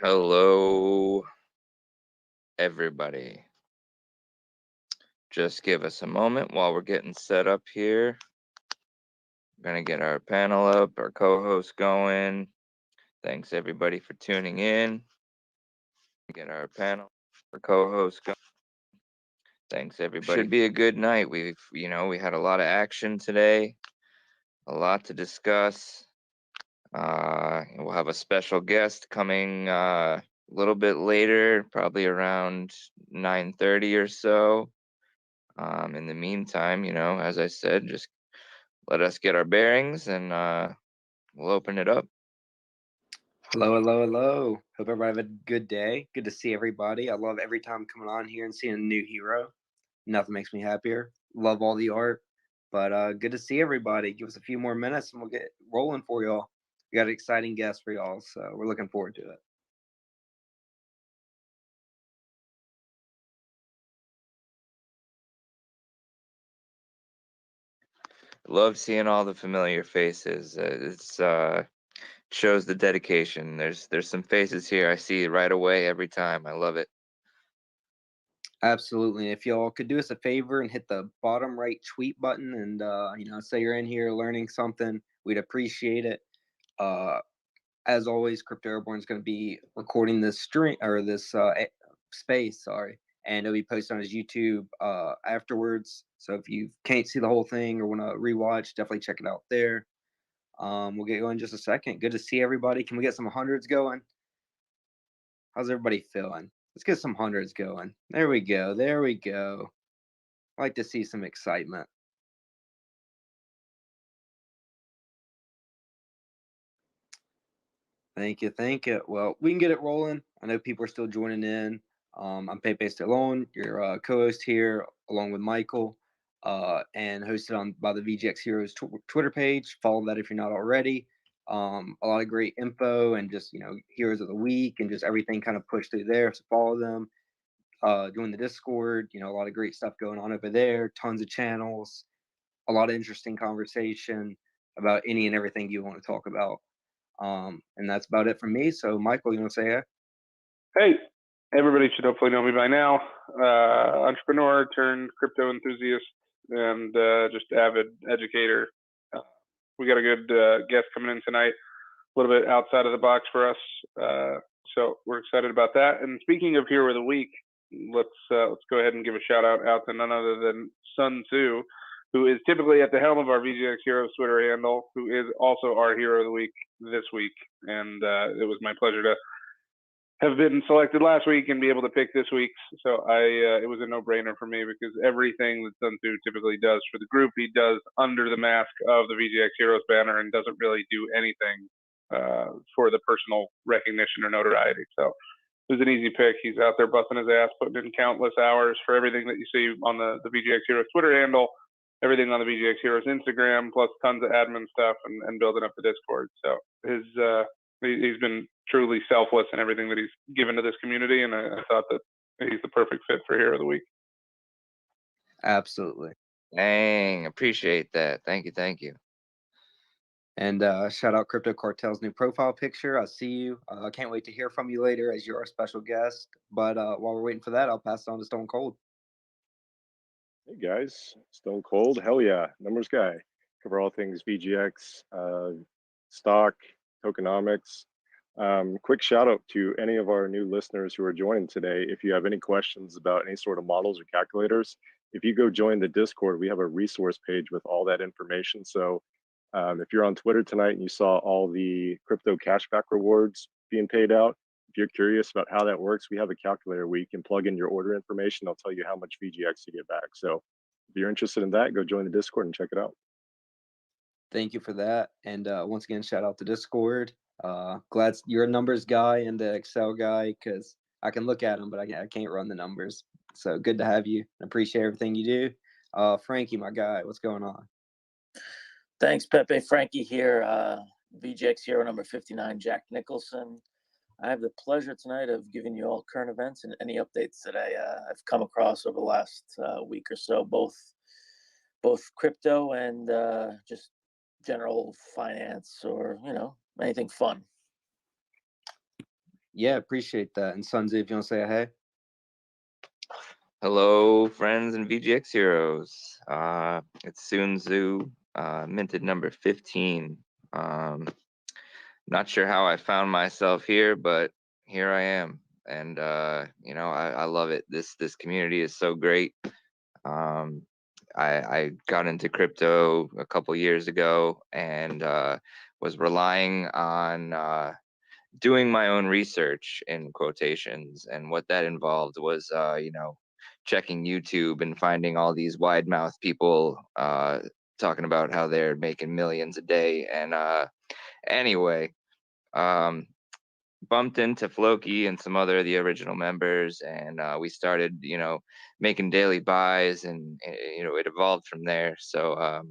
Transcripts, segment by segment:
Hello, everybody. Just give us a moment while we're getting set up here. We're going to get our panel up, our co-host going. Thanks, everybody, for tuning in. Get our panel, our co-host going. Thanks, everybody. Should be a good night. We had a lot of action today, a lot to discuss. We'll have a special guest coming a little bit later, probably around 9:30 or so. In the meantime, as I said, just let us get our bearings and we'll open it up. Hello. Hope everybody have a good day. Good to see everybody. I love every time coming on here and seeing a new hero. Nothing makes me happier. Love all the art. But good to see everybody. Give us a few more minutes and we'll get rolling for y'all. We got an exciting guest for y'all, so we're looking forward to it. Love seeing all the familiar faces. It's shows the dedication. There's some faces here I see right away every time. I love it. Absolutely. If y'all could do us a favor and hit the bottom right tweet button and say you're in here learning something, we'd appreciate it. As always, Crypto Airborne is going to be recording this stream or this space, and it'll be posted on his YouTube afterwards. So if you can't see the whole thing or want to rewatch, definitely check it out there. We'll get going in just a second. Good to see everybody. Can we get some hundreds going? How's everybody feeling? Let's get some hundreds going. There we go. I like to see some excitement. Thank you. Well, we can get it rolling. I know people are still joining in. I'm Pepe Stallone, your co-host here, along with Michael, and hosted by the VGX Heroes Twitter page. Follow that if you're not already. A lot of great info and just heroes of the week and just everything kind of pushed through there. So follow them. Join the Discord. A lot of great stuff going on over there. Tons of channels. A lot of interesting conversation about any and everything you want to talk about. And that's about it from me. So, Michael, you want to say it? Hey, everybody should hopefully know me by now. Entrepreneur turned crypto enthusiast and just avid educator. We got a good guest coming in tonight, a little bit outside of the box for us. So we're excited about that. And speaking of Hero of the Week, let's go ahead and give a shout out to none other than Sun Tzu, who is typically at the helm of our VGX Heroes Twitter handle, who is also our Hero of the Week this week. And it was my pleasure to have been selected last week and be able to pick this week's. So it was a no-brainer for me because everything that Sun Tzu typically does for the group, he does under the mask of the VGX Heroes banner and doesn't really do anything for the personal recognition or notoriety. So it was an easy pick. He's out there busting his ass, putting in countless hours for everything that you see on the VGX Heroes Twitter handle, everything on the VGX Heroes Instagram, plus tons of admin stuff and building up the Discord. So he's been truly selfless in everything that he's given to this community, and I thought that he's the perfect fit for Hero of the Week. Absolutely. Dang, appreciate that. Thank you. And shout out Crypto Cartel's new profile picture. I see you. I can't wait to hear from you later as you're our special guest. But while we're waiting for that, I'll pass it on to Stone Cold. Hey guys, Stone Cold, hell yeah, numbers guy. Cover all things VGX, stock, tokenomics. Quick shout out to any of our new listeners who are joining today. If you have any questions about any sort of models or calculators, if you go join the Discord, we have a resource page with all that information. So if you're on Twitter tonight and you saw all the crypto cashback rewards being paid out, if you're curious about how that works, we have a calculator where you can plug in your order information. I'll tell you how much VGX you get back. So if you're interested in that, go join the Discord and check it out. Thank you for that. And once again, shout out to Discord. Glad you're a numbers guy and the Excel guy because I can look at them, but I can't run the numbers. So good to have you. Appreciate everything you do. Frankie, my guy, what's going on? Thanks, Pepe. Frankie here, VGX Hero number 59, Jack Nicholson. I have the pleasure tonight of giving you all current events and any updates that I've come across over the last week or so, both crypto and just general finance or anything fun. Yeah, appreciate that. And Sunzi, if you want to say a hey. Hello, friends and VGX heroes. It's Sunzu, minted number 15. Not sure how I found myself here, but here I am. And I love it. This community is so great. I got into crypto a couple years ago and was relying on doing my own research in quotations, and what that involved was checking YouTube and finding all these wide mouth people talking about how they're making millions a day. And anyway, um, bumped into Floki and some other of the original members, and we started making daily buys, and it evolved from there. So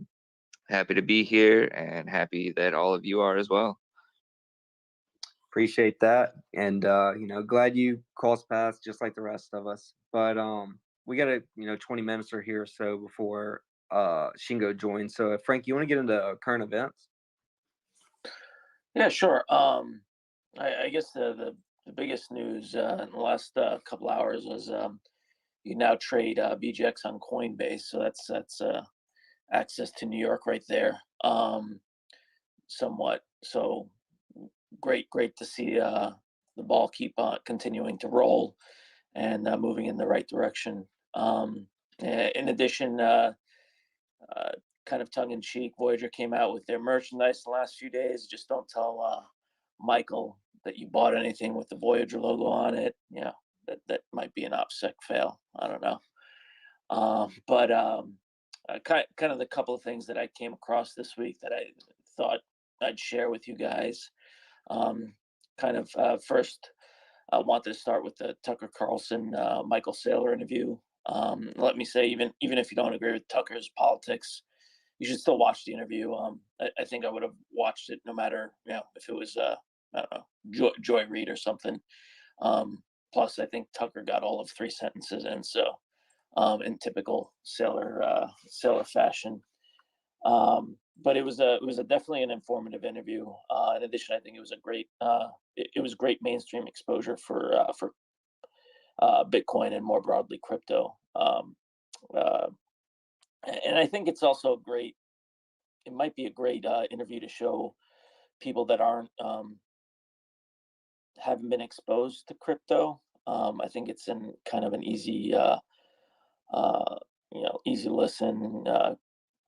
happy to be here, and happy that all of you are as well. Appreciate that. And glad you crossed paths just like the rest of us. But we got 20 minutes or here or so before Shingo joins. So Frank, you want to get into current events? Yeah, sure. I guess the biggest news in the last couple hours was you now trade BGX on Coinbase, so that's access to New York right there. Somewhat. So great to see the ball keep on continuing to roll and moving in the right direction. In addition, kind of tongue in cheek, Voyager came out with their merchandise the last few days. Just don't tell Michael that you bought anything with the Voyager logo on it. That might be an OPSEC fail. I don't know. But kind of the couple of things that I came across this week that I thought I'd share with you guys. First, I wanted to start with the Tucker Carlson, Michael Saylor interview. Let me say, even if you don't agree with Tucker's politics, you should still watch the interview. I think I would have watched it no matter, if it was, I don't know, Joy Reid or something. Plus, I think Tucker got all of 3 sentences in, so in typical Saylor fashion. But it was definitely an informative interview. In addition, I think it was a great it was great mainstream exposure for Bitcoin and more broadly crypto. And I think it's also great. It might be a great interview to show people that aren't haven't been exposed to crypto. I think it's in kind of an easy easy listen.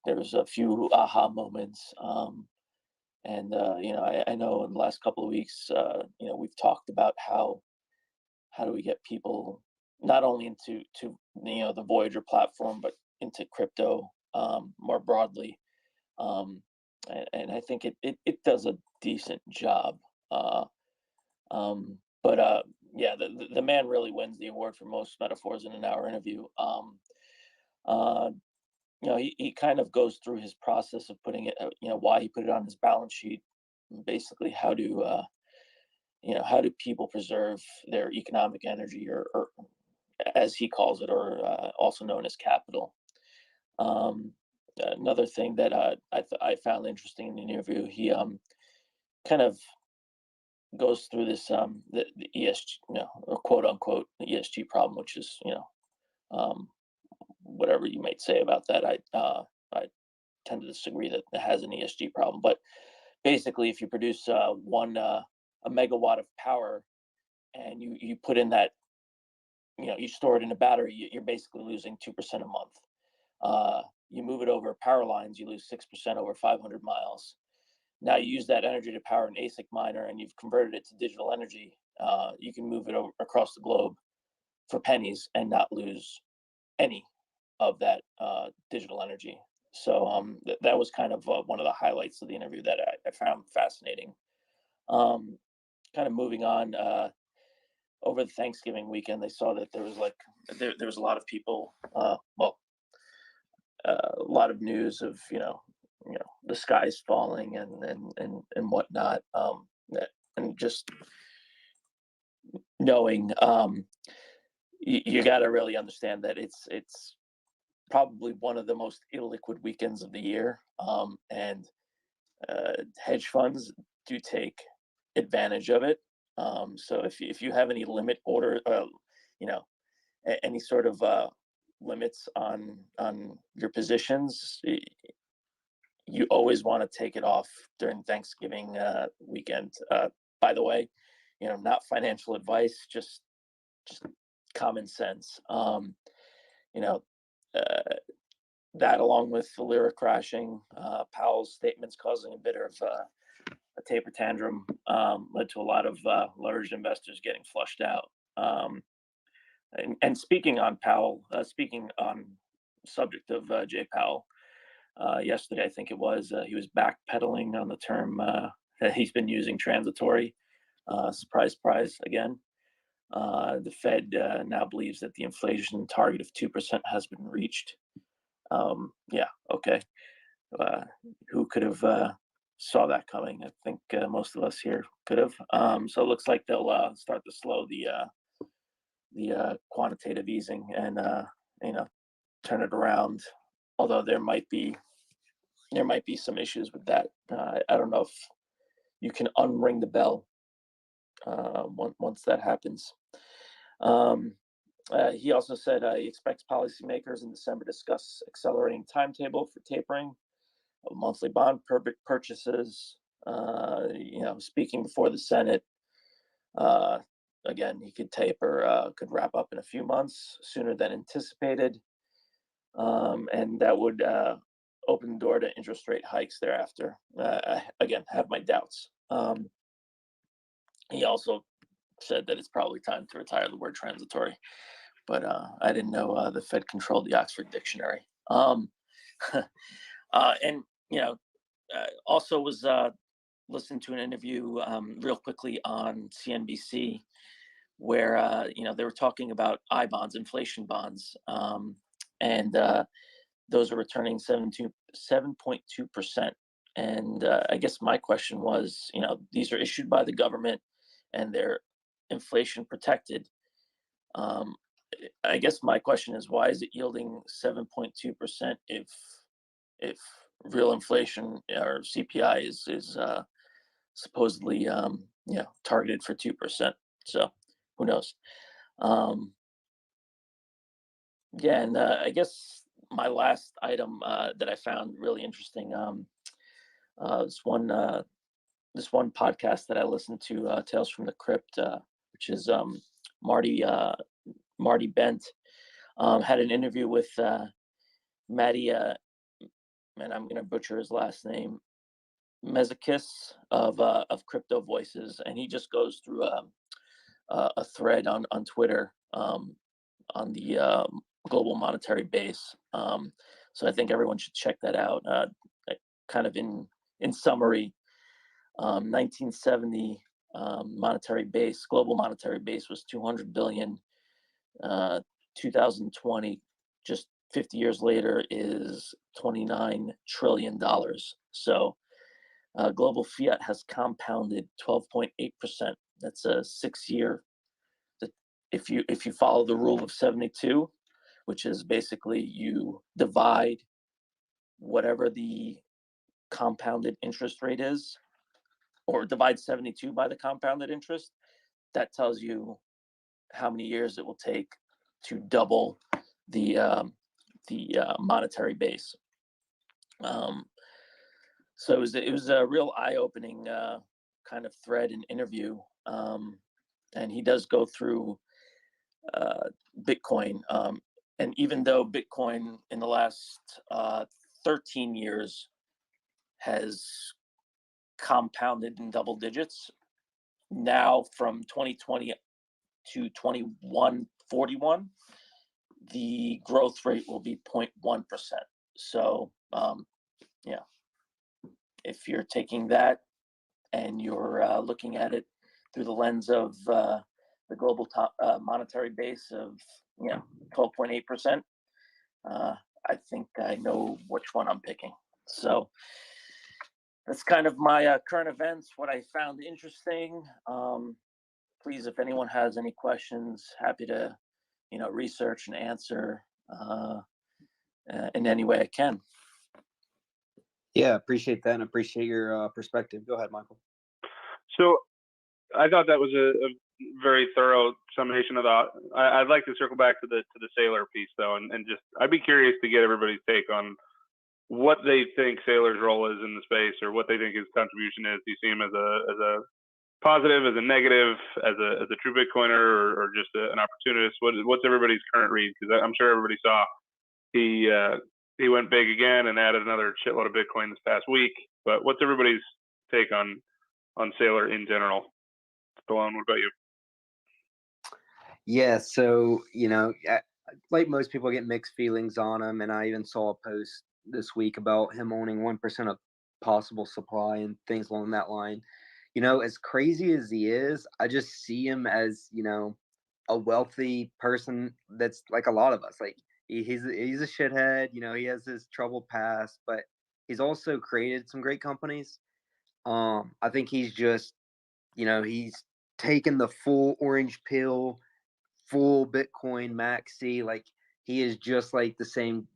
There's a few aha moments. And I know in the last couple of weeks, we've talked about how do we get people not only into the Voyager platform, but into crypto more broadly. And I think it does a decent job. But the man really wins the award for most metaphors in an hour interview. He kind of goes through his process of putting it, why he put it on his balance sheet, basically how do people preserve their economic energy, or as he calls it, or also known as capital. Another thing that I found interesting in the interview, he kind of goes through this the ESG, or quote unquote the ESG problem, which is whatever you might say about that. I tend to disagree that it has an ESG problem, but basically, if you produce a megawatt of power and you put in that, you store it in a battery, you're basically losing 2% a month. You move it over power lines, you lose 6% over 500 miles. Now you use that energy to power an ASIC miner, and you've converted it to digital energy. You can move it over across the globe for pennies and not lose any of that digital energy. So that was kind of one of the highlights of the interview that I found fascinating. Kind of moving on, over the Thanksgiving weekend, they saw that there was there was a lot of people, a lot of news of the skies falling and whatnot, and just knowing, you got to really understand that it's probably one of the most illiquid weekends of the year, and hedge funds do take advantage of it. So if you have any limit order, you know, any sort of limits on your positions, you always want to take it off during Thanksgiving weekend. By the way, you know, not financial advice, just common sense. You know, that along with the lira crashing, Powell's statements causing a bit of a taper tantrum, led to a lot of large investors getting flushed out. And speaking on Powell, speaking on subject of Jay Powell, yesterday I think it was, he was backpedaling on the term that he's been using, transitory. Surprise, surprise again. The Fed now believes that the inflation target of 2% has been reached. Yeah, okay. Who could have saw that coming? I think most of us here could have. So it looks like they'll start to slow the quantitative easing and you know, turn it around. Although there might be some issues with that. I don't know if you can unring the bell once that happens. He also said he expects policymakers in December to discuss accelerating timetable for tapering of monthly bond purchases. You know, speaking before the Senate, again, he could taper, could wrap up in a few months sooner than anticipated, and that would open the door to interest rate hikes thereafter. I, again, have my doubts. He also said that it's probably time to retire the word transitory, but I didn't know the Fed controlled the Oxford Dictionary. And you know, also was listening to an interview real quickly on CNBC where you know, they were talking about I bonds, inflation bonds, and those are returning 7.2%. And I guess my question was, you know, these are issued by the government and they're inflation protected. I guess my question is, why is it yielding 7.2% if real inflation or CPI is supposedly you know, targeted for 2%? So who knows? Yeah, and I guess my last item that I found really interesting, this one podcast that I listened to, Tales from the Crypt, which is Marty Bent, had an interview with Matty, and I'm gonna butcher his last name, Mezakis of Crypto Voices, and he just goes through a thread on Twitter on the global monetary base. So I think everyone should check that out. Kind of in summary, 1970 monetary base, global monetary base was 200 billion. 2020, just 50 years later, is $29 trillion. So global fiat has compounded 12.8%. That's a 6-year. If you follow the rule of 72, which is basically you divide whatever the compounded interest rate is, or divide 72 by the compounded interest, that tells you how many years it will take to double the monetary base. So it was a real eye-opening kind of thread and interview, and he does go through Bitcoin, and even though Bitcoin in the last 13 years has compounded in double digits, now from 2020 to 2141, the growth rate will be 0.1%. So yeah, if you're taking that and you're looking at it through the lens of the global monetary base of 12.8%, I think I know which one I'm picking. So that's kind of my current events, what I found interesting. Please, if anyone has any questions, happy to research and answer in any way I can. Yeah, appreciate that and appreciate your perspective. Go ahead, Michael. So I thought that was a very thorough summation of the. I'd like to circle back to the Saylor piece though, and just I'd be curious to get everybody's take on what they think Saylor's role is in the space, or what they think his contribution is. Do you see him as a positive, as a negative, as a true Bitcoiner, or just an opportunist? What's everybody's current read? Because I'm sure everybody saw he went big again and added another shitload of Bitcoin this past week. But what's everybody's take on Saylor in general? Stallone, what about you? Yeah, so like most people, get mixed feelings on him, and I even saw a post this week about him owning 1% of possible supply and things along that line. As crazy as he is, I just see him as a wealthy person that's like a lot of us. Like he's a shithead. He has his troubled past, but he's also created some great companies. I think he's just he's taken the full orange pill, full Bitcoin maxi. Like he is just like the same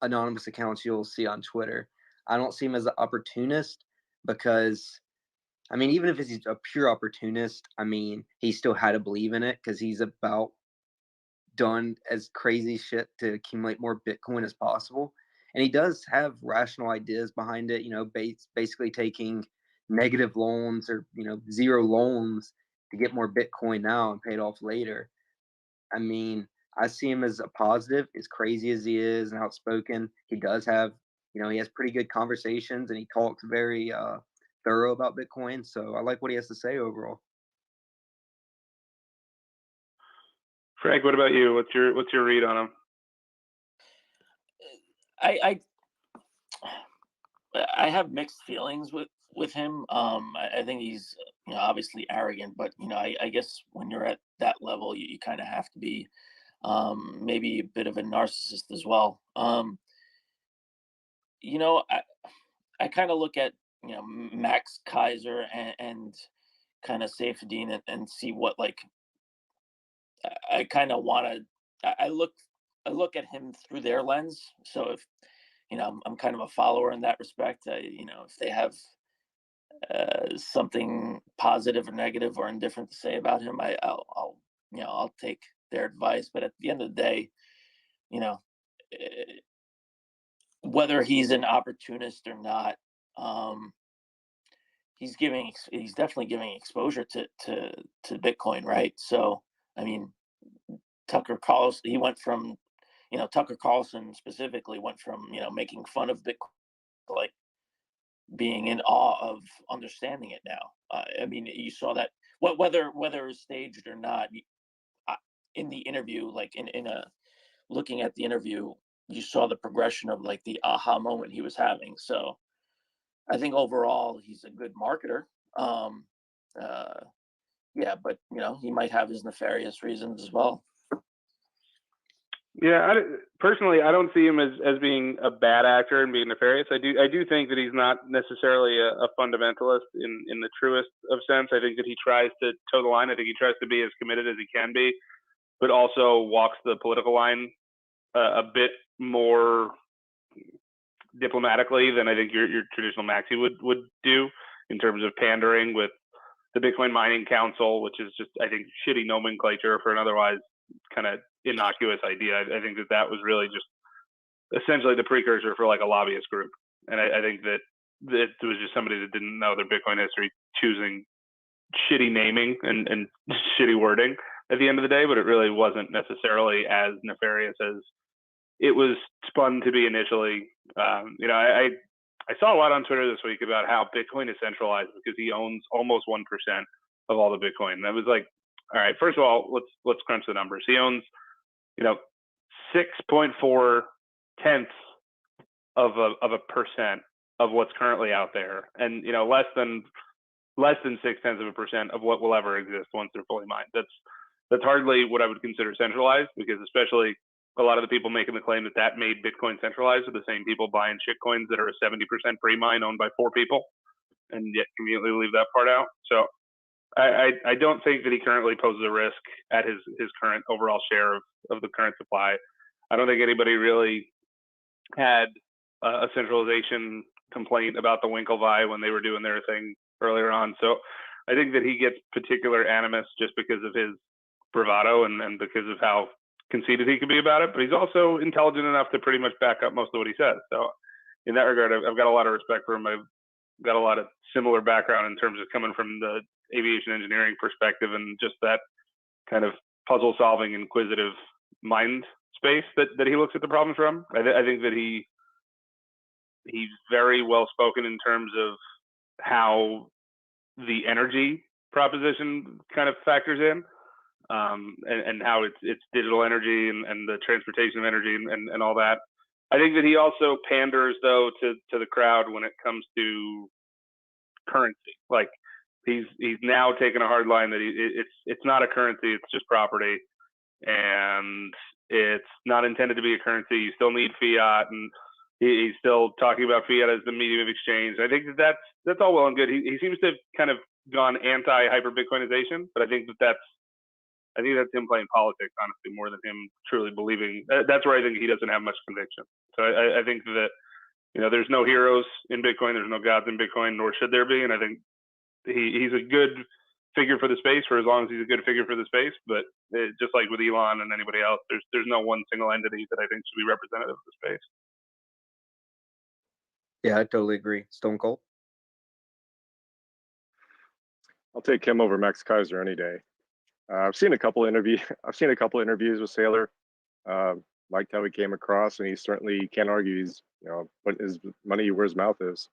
anonymous accounts you'll see on Twitter. I don't see him as an opportunist because, even if he's a pure opportunist, he still had to believe in it because he's about done as crazy shit to accumulate more Bitcoin as possible. And he does have rational ideas behind it, basically taking negative loans or, zero loans to get more Bitcoin now and pay it off later. I see him as a positive, as crazy as he is and outspoken. He does have, he has pretty good conversations and he talks very thorough about Bitcoin. So I like what he has to say overall. Frank, what about you? What's your read on him? I have mixed feelings with him. I think he's obviously arrogant, but I guess when you're at that level, you kind of have to be maybe a bit of a narcissist as well. I kind of look at Max Kaiser and kind of Saifedean and see what I kind of want to. I look at him through their lens. So if I'm kind of a follower in that respect. If they have something positive or negative or indifferent to say about him, I'll take their advice. But at the end of the day, whether he's an opportunist or not, he's definitely giving exposure to Bitcoin, right? So Tucker Carlson, he went from Tucker Carlson specifically went from making fun of Bitcoin, like being in awe of understanding it now. You saw that whether it's staged or not. In the interview, like in a looking at the interview, you saw the progression of like the aha moment he was having. So I think overall he's a good marketer. Yeah, but he might have his nefarious reasons as well. Yeah, personally, I don't see him as being a bad actor and being nefarious. I do think that he's not necessarily a fundamentalist in the truest of sense. I think that he tries to toe the line. I think he tries to be as committed as he can be, but also walks the political line a bit more diplomatically than I think your traditional maxi would do in terms of pandering with the Bitcoin Mining Council, which is just, I think, shitty nomenclature for an otherwise kind of innocuous idea. I think that was really just essentially the precursor for like a lobbyist group. And I think that it was just somebody that didn't know their Bitcoin history choosing shitty naming and shitty wording at the end of the day, but it really wasn't necessarily as nefarious as it was spun to be initially. I saw a lot on Twitter this week about how Bitcoin is centralized because he owns almost 1% of all the Bitcoin. And I was like, all right, first of all, let's crunch the numbers. He owns, 6.4 tenths of a percent of what's currently out there, and less than 0.6% of what will ever exist once they're fully mined. That's hardly what I would consider centralized, because especially a lot of the people making the claim that made Bitcoin centralized are the same people buying shitcoins that are a 70% pre-mine owned by 4 people, and yet conveniently leave that part out. So I don't think that he currently poses a risk at his current overall share of the current supply. I don't think anybody really had a centralization complaint about the Winklevi when they were doing their thing earlier on. So I think that he gets particular animus just because of his bravado and because of how conceited he can be about it. But he's also intelligent enough to pretty much back up most of what he says. So in that regard, I've got a lot of respect for him. I've got a lot of similar background in terms of coming from the aviation engineering perspective and just that kind of puzzle solving, inquisitive mind space that he looks at the problems from. I think that he's very well spoken in terms of how the energy proposition kind of factors in, and how it's digital energy and the transportation of energy and all that. I think that he also panders though to the crowd when it comes to currency. Like he's now taken a hard line that it's not a currency, it's just property, and it's not intended to be a currency. You still need fiat, and he's still talking about fiat as the medium of exchange. I think that's all well and good. He seems to have kind of gone anti-hyper Bitcoinization, but I think that's him playing politics, honestly, more than him truly believing. That's where I think he doesn't have much conviction. So I think that, you know, there's no heroes in Bitcoin, there's no gods in Bitcoin, nor should there be. And I think he's a good figure for the space for as long as he's a good figure for the space. But just like with Elon and anybody else, there's no one single entity that I think should be representative of the space. Yeah, I totally agree. Stone Cold. I'll take him over Max Kaiser any day. I've seen a couple interviews with Saylor. Liked how he came across, and he certainly can't argue he's, you know, put his money where his mouth is.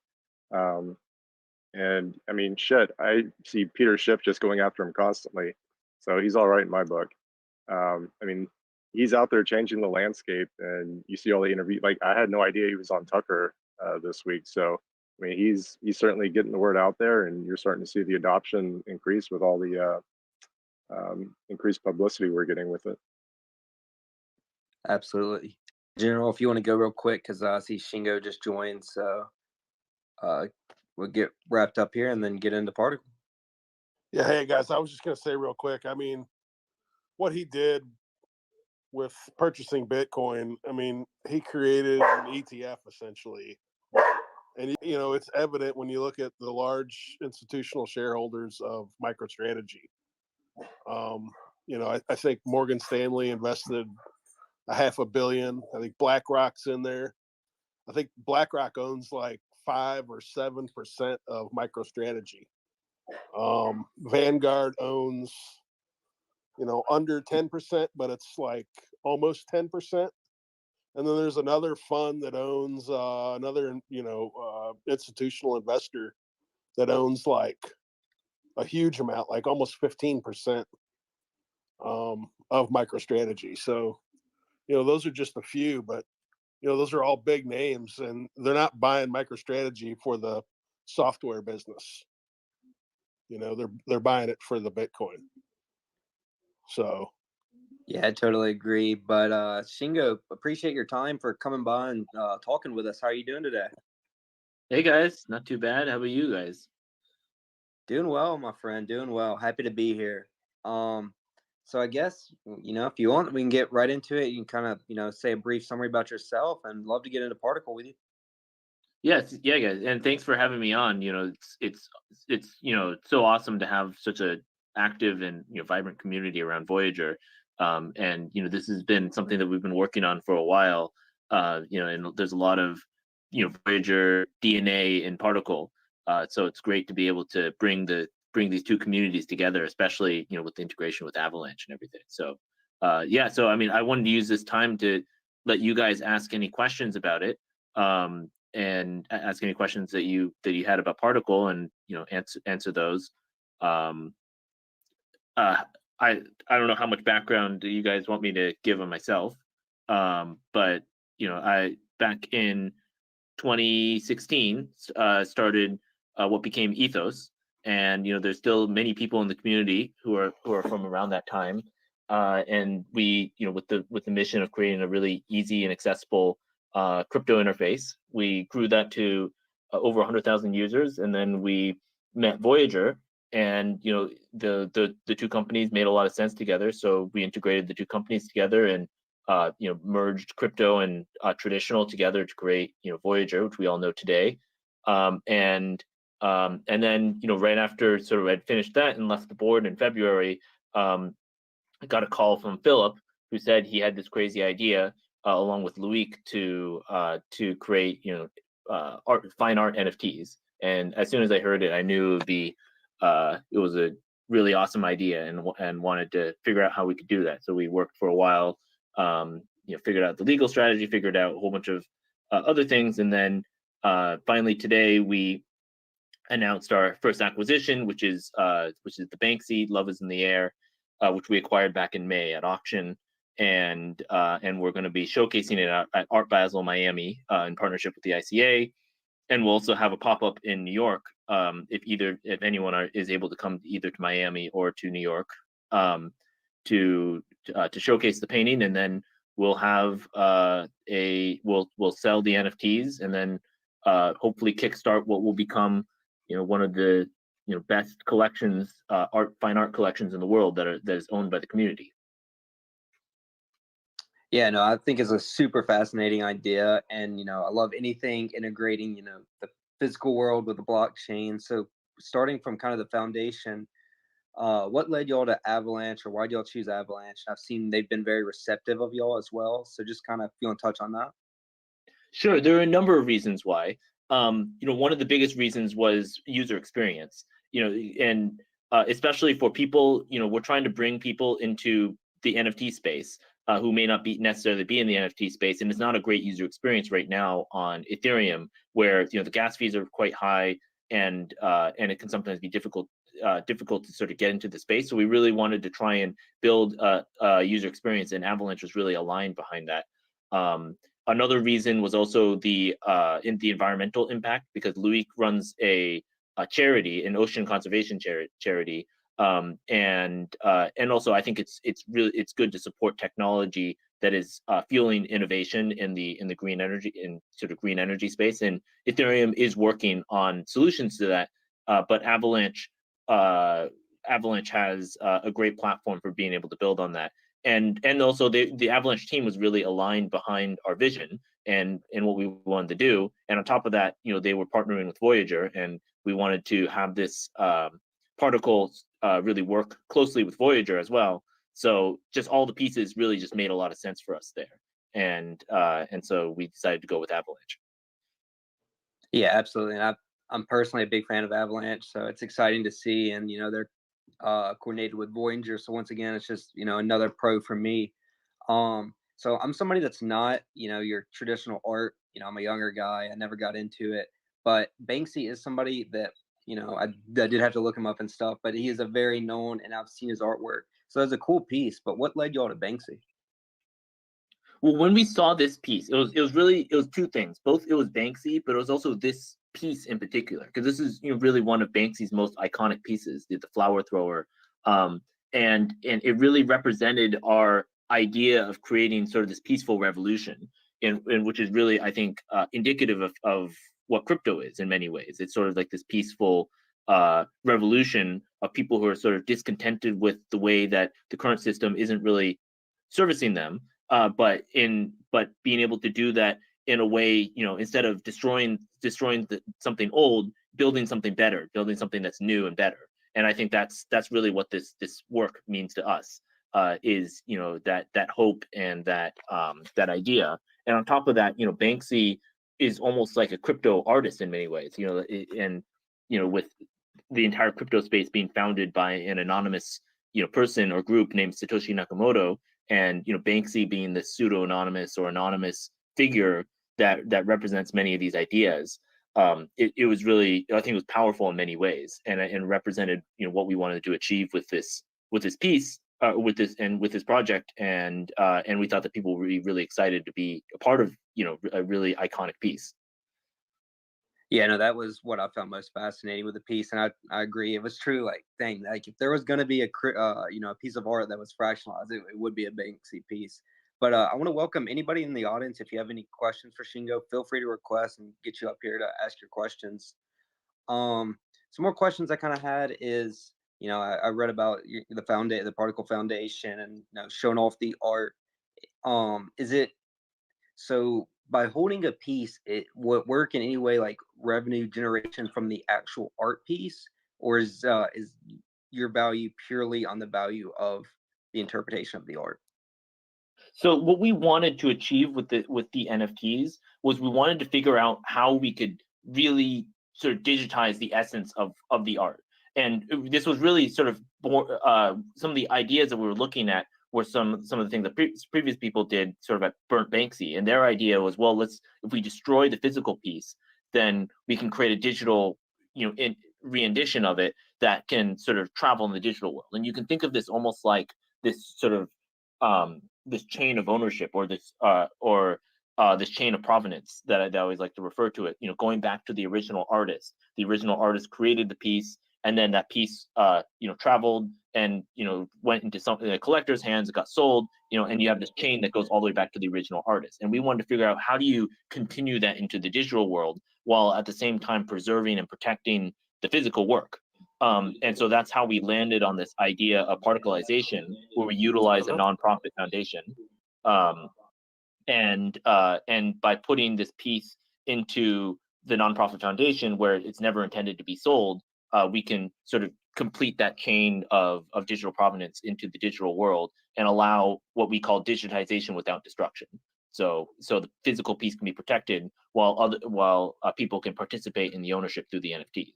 And I mean, shit, I see Peter Schiff just going after him constantly, so he's all right in my book. I mean, he's out there changing the landscape, and you see all the interviews. Like, I had no idea he was on Tucker this week. So I mean, he's certainly getting the word out there, and you're starting to see the adoption increase with all the increased publicity we're getting with it. Absolutely. General, if you want to go real quick, because I see Shingo just joined, so we'll get wrapped up here and then get into Particle. Yeah, hey guys, I was just gonna say real quick. I mean, what he did with purchasing Bitcoin, I mean, he created an ETF essentially, and you know, it's evident when you look at the large institutional shareholders of MicroStrategy. You know, I think Morgan Stanley invested $500 million. I think BlackRock's in there. I think BlackRock owns like 5 or 7% of MicroStrategy. Vanguard owns, you know, under 10%, but it's like almost 10%. And then there's another fund that owns another, you know, institutional investor that owns like a huge amount, like almost 15% of MicroStrategy. So, you know, those are just a few, but you know, those are all big names, and they're not buying MicroStrategy for the software business. You know, they're buying it for the Bitcoin. So, yeah, I totally agree. But Shingo, appreciate your time for coming by and talking with us. How are you doing today? Hey guys, not too bad. How about you guys? Doing well, my friend. Doing well. Happy to be here. So I guess, you know, if you want, we can get right into it. You can kind of, you know, say a brief summary about yourself, and love to get into Particle with you. Yes, yeah, guys, and thanks for having me on. You know, it's you know, it's so awesome to have such a active and, you know, vibrant community around Voyager. And you know, this has been something that we've been working on for a while. You know, and there's a lot of, you know, Voyager DNA in Particle. So it's great to be able to bring these two communities together, especially, you know, with the integration with Avalanche and everything. So yeah, so I mean, I wanted to use this time to let you guys ask any questions about it, and ask any questions that you had about Particle, and, you know, answer those. I don't know how much background you guys want me to give on myself, but you know, I back in 2016 started what became Ethos. And, you know, there's still many people in the community who are from around that time, and we, you know, with the mission of creating a really easy and accessible crypto interface, we grew that to over 100,000 users, and then we met Voyager, and, you know, the two companies made a lot of sense together, so we integrated the two companies together and you know, merged crypto and traditional together to create, you know, Voyager, which we all know today, and And then, right after sort of I'd finished that and left the board in February, I got a call from Philip, who said he had this crazy idea, along with Loic, to create, fine art NFTs. And as soon as I heard it, I knew it was a really awesome idea, and wanted to figure out how we could do that. So we worked for a while, figured out the legal strategy, figured out a whole bunch of other things, and then finally today we announced our first acquisition, which is the Banksy Love Is in the Air, which we acquired back in May at auction, and we're going to be showcasing it at Art Basel Miami in partnership with the ICA, and we'll also have a pop-up in New York, if anyone is able to come either to Miami or to New York, to showcase the painting, and then we'll have we'll sell the NFTs, and then hopefully kickstart what will become one of the best collections, fine art collections in the world that is owned by the community. Yeah, no, I think it's a super fascinating idea, and I love anything integrating the physical world with the blockchain. So starting from kind of the foundation, what led y'all to Avalanche, or why did y'all choose Avalanche? I've seen they've been very receptive of y'all as well. So just kind of, if you want to touch on that. Sure, there are a number of reasons why. One of the biggest reasons was user experience. And especially for people, we're trying to bring people into the NFT space who may not necessarily be in the NFT space, and it's not a great user experience right now on Ethereum, where the gas fees are quite high, and it can sometimes be difficult to sort of get into the space. So we really wanted to try and build a user experience, and Avalanche was really aligned behind that. Another reason was also the environmental impact, because Loic runs a charity, an ocean conservation charity, and also I think it's good to support technology that is fueling innovation in the green energy space, and Ethereum is working on solutions to that, but Avalanche has a great platform for being able to build on that. And also the Avalanche team was really aligned behind our vision and what we wanted to do. And on top of that, they were partnering with Voyager, and we wanted to have this particle really work closely with Voyager as well. So just all the pieces really just made a lot of sense for us there. And so we decided to go with Avalanche. Yeah, absolutely. And I'm personally a big fan of Avalanche, so it's exciting to see. And they're coordinated with Voyager, so once again, it's just another pro for me. So I'm somebody that's not your traditional art. I'm a younger guy. I never got into it, but Banksy is somebody that I did have to look him up and stuff, but he is a very known, and I've seen his artwork. So it's a cool piece. But what led y'all to Banksy? Well, when we saw this piece, it was two things. Both it was Banksy, but it was also this piece in particular, because this is really one of Banksy's most iconic pieces, the flower thrower, and it really represented our idea of creating sort of this peaceful revolution, in which is really, I think, indicative of what crypto is in many ways. It's sort of like this peaceful revolution of people who are sort of discontented with the way that the current system isn't really servicing them, but being able to do that in a way, instead of destroying something old, building something better, building something that's new and better. And I think that's really what this work means to us, is that hope and that idea. And on top of that, Banksy is almost like a crypto artist in many ways, and with the entire crypto space being founded by an anonymous person or group named Satoshi Nakamoto, and Banksy being the pseudo-anonymous or anonymous figure that represents many of these ideas. It was really, I think it was powerful in many ways, and represented what we wanted to achieve with this piece, with this project, and we thought that people were really excited to be a part of a really iconic piece. Yeah, no, that was what I found most fascinating with the piece, and I agree. It was true. Like, dang, like if there was going to be a piece of art that was fractionalized, it would be a Banksy piece. But I want to welcome anybody in the audience. If you have any questions for Shingo, feel free to request and get you up here to ask your questions. Some more questions I kind of had is, I read about the Particle Foundation, and showing off the art. Is it so? by holding a piece, it would work in any way like revenue generation from the actual art piece, or is your value purely on the value of the interpretation of the art? So what we wanted to achieve with the NFTs was we wanted to figure out how we could really sort of digitize the essence of the art. And this was really sort of some of the ideas that we were looking at were some of the things that previous people did sort of at Burnt Banksy. And their idea was, well, if we destroy the physical piece, then we can create a digital, rendition of it that can sort of travel in the digital world. And you can think of this almost like this sort of this chain of ownership, or this this chain of provenance that I always like to refer to it. Going back to the original artist. The original artist created the piece, and then that piece, traveled and went into something a collector's hands. It got sold, and you have this chain that goes all the way back to the original artist. And we wanted to figure out, how do you continue that into the digital world while at the same time preserving and protecting the physical work. And so that's how we landed on this idea of particleization, where we utilize a nonprofit foundation. And by putting this piece into the nonprofit foundation where it's never intended to be sold, we can sort of complete that chain of digital provenance into the digital world and allow what we call digitization without destruction. So the physical piece can be protected while people can participate in the ownership through the NFTs.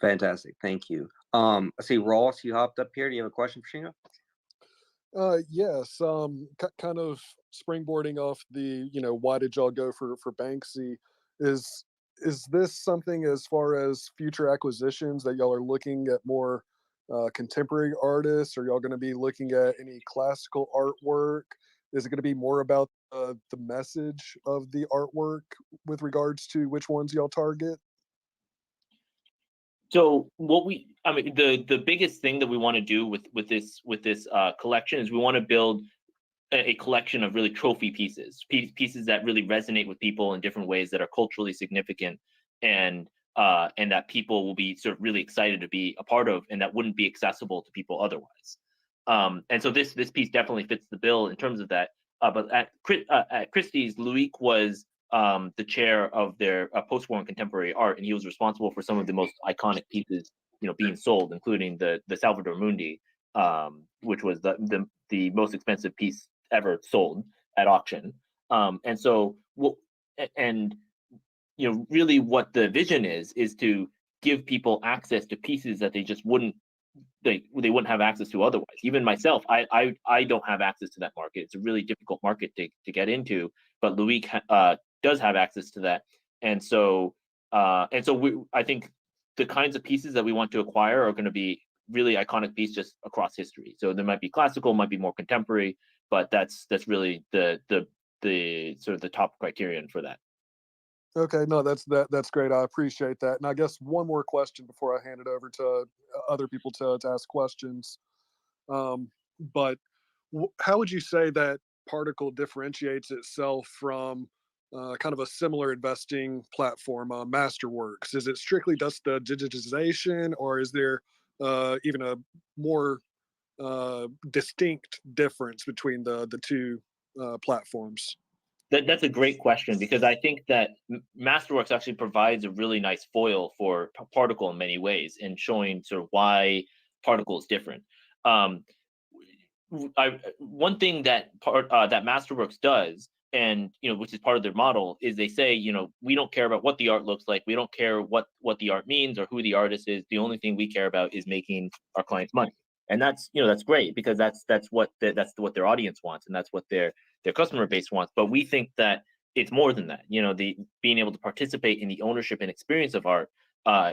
Fantastic, thank you. I see Ross, you hopped up here. Do you have a question for Shingo? Yes. Kind of springboarding off the, why did y'all go for Banksy? Is this something, as far as future acquisitions, that y'all are looking at more contemporary artists? Are y'all going to be looking at any classical artwork? Is it going to be more about the message of the artwork with regards to which ones y'all target? So the biggest thing that we want to do with this collection is we want to build a collection of really trophy pieces that really resonate with people in different ways, that are culturally significant, and that people will be sort of really excited to be a part of, and that wouldn't be accessible to people otherwise. And so this piece definitely fits the bill in terms of that. But at Christie's, Loic was the chair of their post-war and contemporary art, and he was responsible for some of the most iconic pieces, being sold, including the Salvador Mundi, which was the most expensive piece ever sold at auction. And so, really, what the vision is to give people access to pieces that they just wouldn't have access to otherwise. Even myself, I don't have access to that market. It's a really difficult market to get into, but Loic does have access to that. And so I think the kinds of pieces that we want to acquire are going to be really iconic pieces just across history. So there might be classical, might be more contemporary, but that's really the sort of the top criterion for that. Okay, no, that's great. I appreciate that. And I guess one more question before I hand it over to other people to ask questions. But how would you say that Particle differentiates itself from kind of a similar investing platform, Masterworks? Is it strictly just the digitization, or is there even a more distinct difference between the two platforms? That's a great question, because I think that Masterworks actually provides a really nice foil for Particle in many ways, and showing sort of why Particle is different. One thing that Masterworks does, and which is part of their model, is they say, we don't care about what the art looks like, we don't care what the art means or who the artist is. The only thing we care about is making our clients money. And that's that's great, because that's what their audience wants, and that's what their customer base wants. But we think that it's more than that. The being able to participate in the ownership and experience of art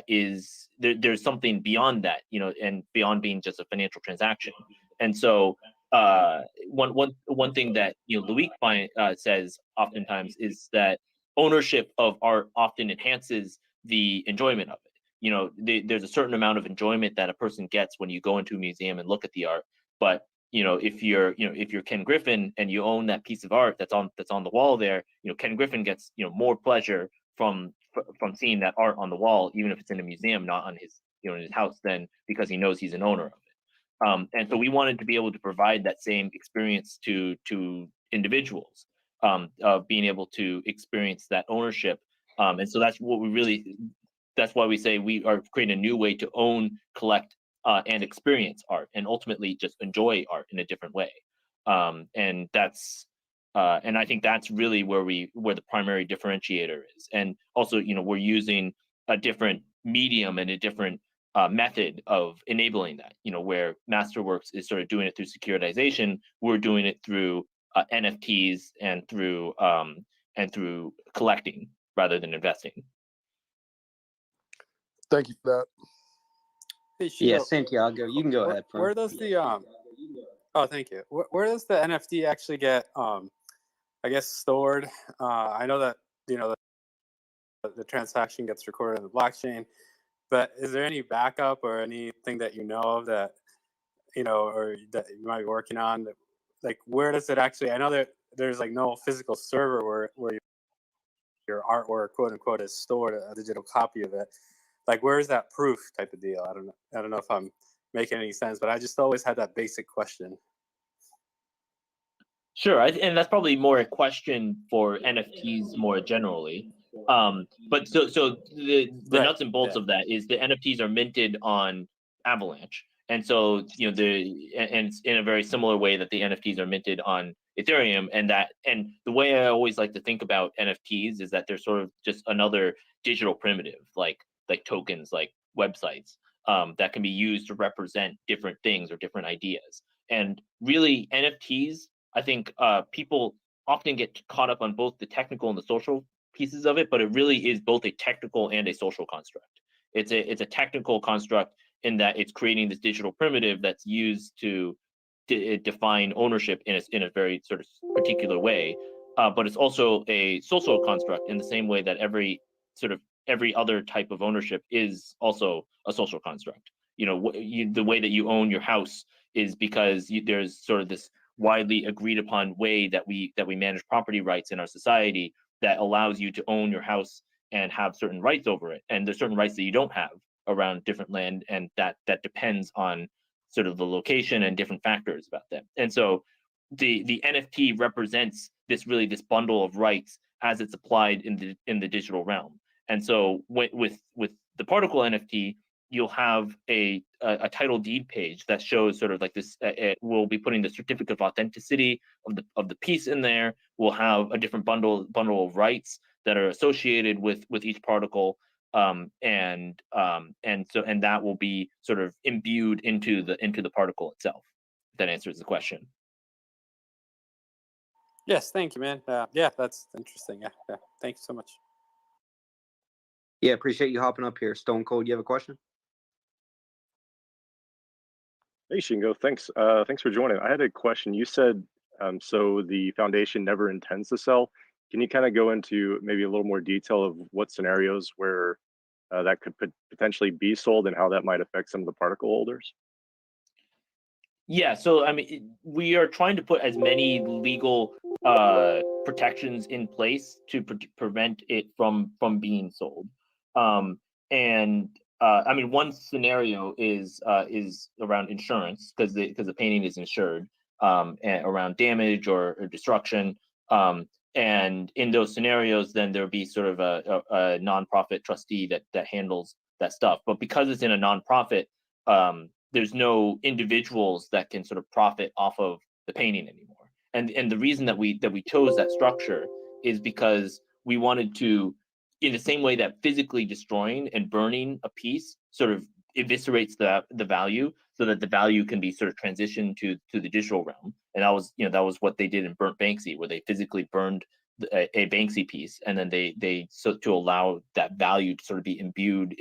is there's something beyond that, and beyond being just a financial transaction. And so one thing that Loic says oftentimes is that ownership of art often enhances the enjoyment of it. There's a certain amount of enjoyment that a person gets when you go into a museum and look at the art. But if you're Ken Griffin and you own that piece of art that's on the wall there, Ken Griffin gets more pleasure from seeing that art on the wall, even if it's in a museum, not on his in his house, then, because he knows he's an owner of it. And so we wanted to be able to provide that same experience to individuals. of being able to experience that ownership. And so that's why we say we are creating a new way to own, collect, and experience art, and ultimately just enjoy art in a different way. And I think that's really where the primary differentiator is. And also, we're using a different medium and a different method of enabling that. Where Masterworks is sort of doing it through securitization, we're doing it through NFTs and through collecting rather than investing. Thank you for that. Hey, Yeah, Shingo, Santiago, you can go ahead. where does the oh, thank you. Where does the NFT actually get I guess stored? I know that the transaction gets recorded in the blockchain, but is there any backup or anything that you know of that or that you might be working on? Like, where does it actually? I know that there's like no physical server where your artwork, quote unquote, is stored, a digital copy of it. Like, where's that proof type of deal? I don't know if I'm making any sense, but I just always had that basic question. Sure, and that's probably more a question for NFTs more generally. But so the Right, nuts and bolts yeah. of that is the NFTs are minted on Avalanche, and so and it's in a very similar way that the NFTs are minted on Ethereum, and the way I always like to think about NFTs is that they're sort of just another digital primitive, like tokens, like websites, that can be used to represent different things or different ideas. And really, NFTs, I think people often get caught up on both the technical and the social pieces of it, but it really is both a technical and a social construct. It's a technical construct in that it's creating this digital primitive that's used to define ownership in a very sort of particular way. But it's also a social construct in the same way that every other type of ownership is also a social construct. The way that you own your house is because there's sort of this widely agreed upon way that we manage property rights in our society that allows you to own your house and have certain rights over it. And there's certain rights that you don't have around different land, and that depends on sort of the location and different factors about that. And so the NFT represents this bundle of rights as it's applied in the digital realm. And so with the particle NFT, you'll have a title deed page that shows sort of like this. We'll be putting the certificate of authenticity of the piece in there. We'll have a different bundle of rights that are associated with each particle, and that will be sort of imbued into the particle itself. If that answers the question. Yes, thank you, man. Yeah, that's interesting. Yeah, thank you so much. Yeah, appreciate you hopping up here. Stone Cold, you have a question? Hey, Shingo, thanks. Thanks for joining. I had a question. You said so the foundation never intends to sell. Can you kind of go into maybe a little more detail of what scenarios where that could potentially be sold and how that might affect some of the particle holders? Yeah, so I mean, we are trying to put as many legal protections in place to prevent it from being sold. I mean, one scenario is around insurance because the painting is insured, and around damage or destruction. And in those scenarios, then there'll be sort of a nonprofit trustee that handles that stuff. But because it's in a nonprofit, there's no individuals that can sort of profit off of the painting anymore. And the reason that we chose that structure is because we wanted to, in the same way that physically destroying and burning a piece sort of eviscerates the value, so that the value can be sort of transitioned to the digital realm. And that was what they did in Burnt Banksy, where they physically burned a Banksy piece, and then they so to allow that value to sort of be imbued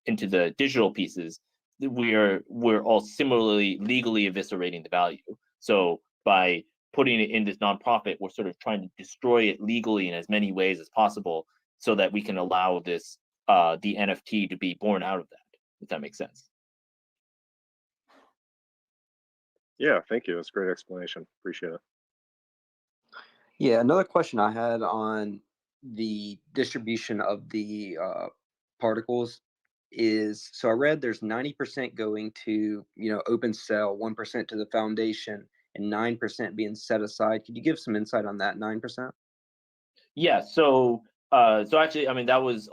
into the digital pieces. We're all similarly legally eviscerating the value. So by putting it in this nonprofit, we're sort of trying to destroy it legally in as many ways as possible, so that we can allow this the NFT to be born out of that, if that makes sense. Yeah, thank you. That's a great explanation. Appreciate it. Yeah, another question I had on the distribution of the particles is, so I read there's 90% going to, open sell, 1% to the foundation, and 9% being set aside. Could you give some insight on that 9%? Yeah. So actually, I mean, that was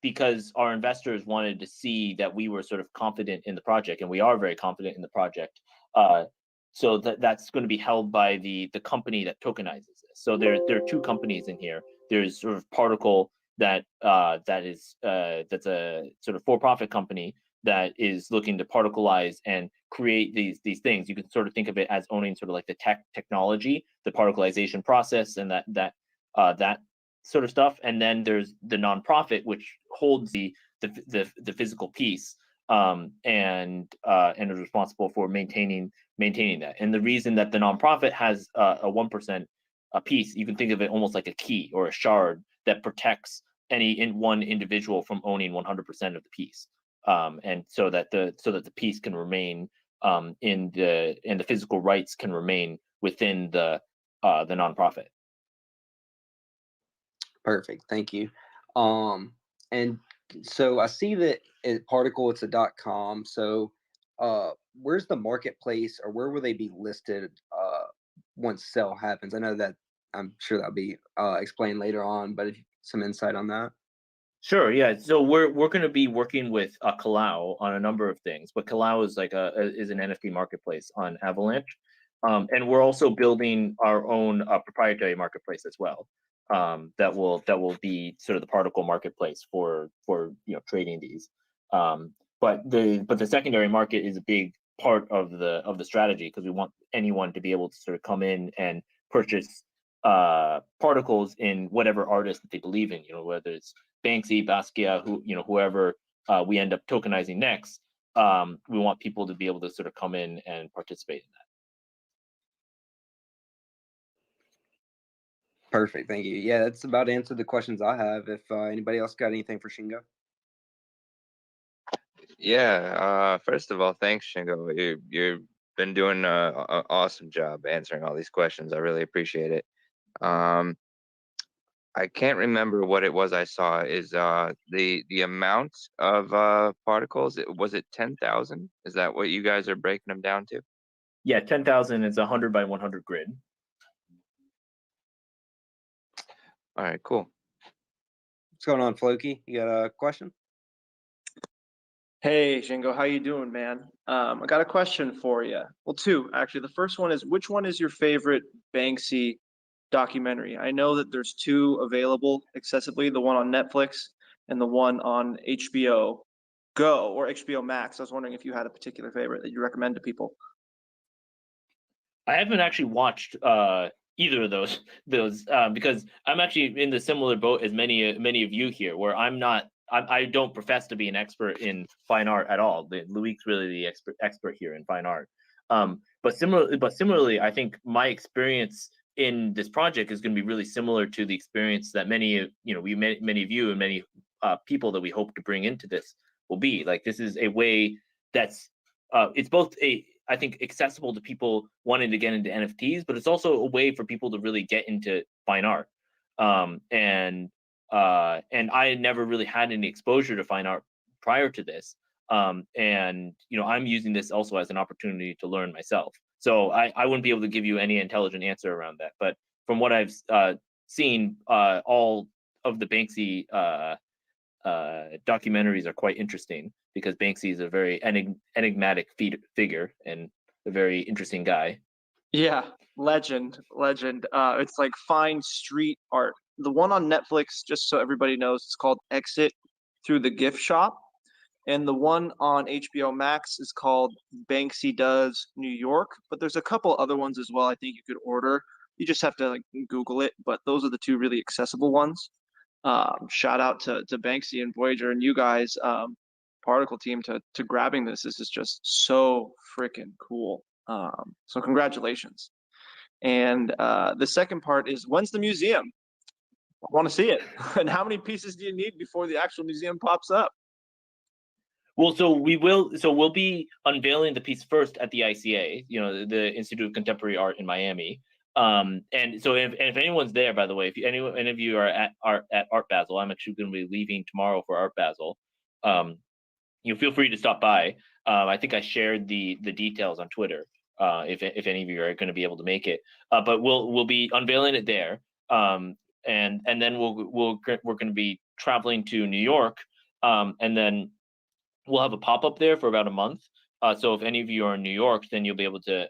because our investors wanted to see that we were sort of confident in the project, and we are very confident in the project. So that's going to be held by the company that tokenizes this. So there are two companies in here. There's sort of Particle that's a sort of for-profit company that is looking to particleize and create these things. You can sort of think of it as owning sort of like the technology, the particleization process, and that sort of stuff. And then there's the nonprofit, which holds the physical piece, and is responsible for maintaining that. And the reason that the nonprofit has a 1% piece, you can think of it almost like a key or a shard that protects one individual from owning 100% of the piece, and so that the piece can remain and the physical rights can remain within the nonprofit. Perfect, thank you. And so I see that Particle, it's a .com. So where's the marketplace, or where will they be listed once sale happens? I know that I'm sure that'll be explained later on, but if some insight on that. Sure. Yeah. So we're going to be working with Kalau on a number of things, but Kalau is like is an NFT marketplace on Avalanche, and we're also building our own proprietary marketplace as well. That will be sort of the Particle marketplace for trading these. But the secondary market is a big part of the strategy, because we want anyone to be able to sort of come in and purchase particles in whatever artist that they believe in, whether it's Banksy, Basquiat, whoever we end up tokenizing next. We want people to be able to sort of come in and participate in that. Perfect, thank you. Yeah, that's about answered the questions I have. If anybody else got anything for Shingo? Yeah, first of all, thanks, Shingo. You've been doing an awesome job answering all these questions. I really appreciate it. I can't remember what it was I saw. Is the amount of particles? Was it 10,000? Is that what you guys are breaking them down to? Yeah, 10,000 is 100 by 100 grid. All right, cool. What's going on, Floki? You got a question? Hey, Shingo, how you doing, man? I got a question for you. Well, two, actually. The first one is, which one is your favorite Banksy documentary? I know that there's two available accessibly, the one on Netflix and the one on HBO Go or HBO Max. I was wondering if you had a particular favorite that you recommend to people. I haven't actually watched either of those because I'm actually in the similar boat as many of you here, where I don't profess to be an expert in fine art at all. Loic's really the expert here in fine art. But similarly, I think my experience in this project is going to be really similar to the experience that many of you and many people that we hope to bring into this will be. Like, this is a way that's it's both I think accessible to people wanting to get into NFTs, but it's also a way for people to really get into fine art. And I had never really had any exposure to fine art prior to this. And I'm using this also as an opportunity to learn myself. So I wouldn't be able to give you any intelligent answer around that. But from what I've seen, all of the Banksy documentaries are quite interesting, because Banksy is a very enigmatic figure and a very interesting guy. Yeah, legend. It's like fine street art. The one on Netflix, just so everybody knows, it's called Exit Through the Gift Shop. And the one on HBO Max is called Banksy Does New York. But there's a couple other ones as well I think you could order. You just have to Google it. But those are the two really accessible ones. Shout out to Banksy and Voyager and you guys, Particle team, to grabbing this. This is just so freaking cool. So congratulations. And the second part is, when's the museum? I want to see it. And how many pieces do you need before the actual museum pops up? Well, we'll be unveiling the piece first at the ICA, the Institute of Contemporary Art in Miami. And so if anyone's there, by the way, if any of you are at Art Basel, I'm actually going to be leaving tomorrow for Art Basel. You feel free to stop by. I think I shared the details on Twitter. if any of you are going to be able to make it. But we'll be unveiling it there, and then we're going to be traveling to New York, and then we'll have a pop-up there for about a month. So if any of you are in New York, then you'll be able to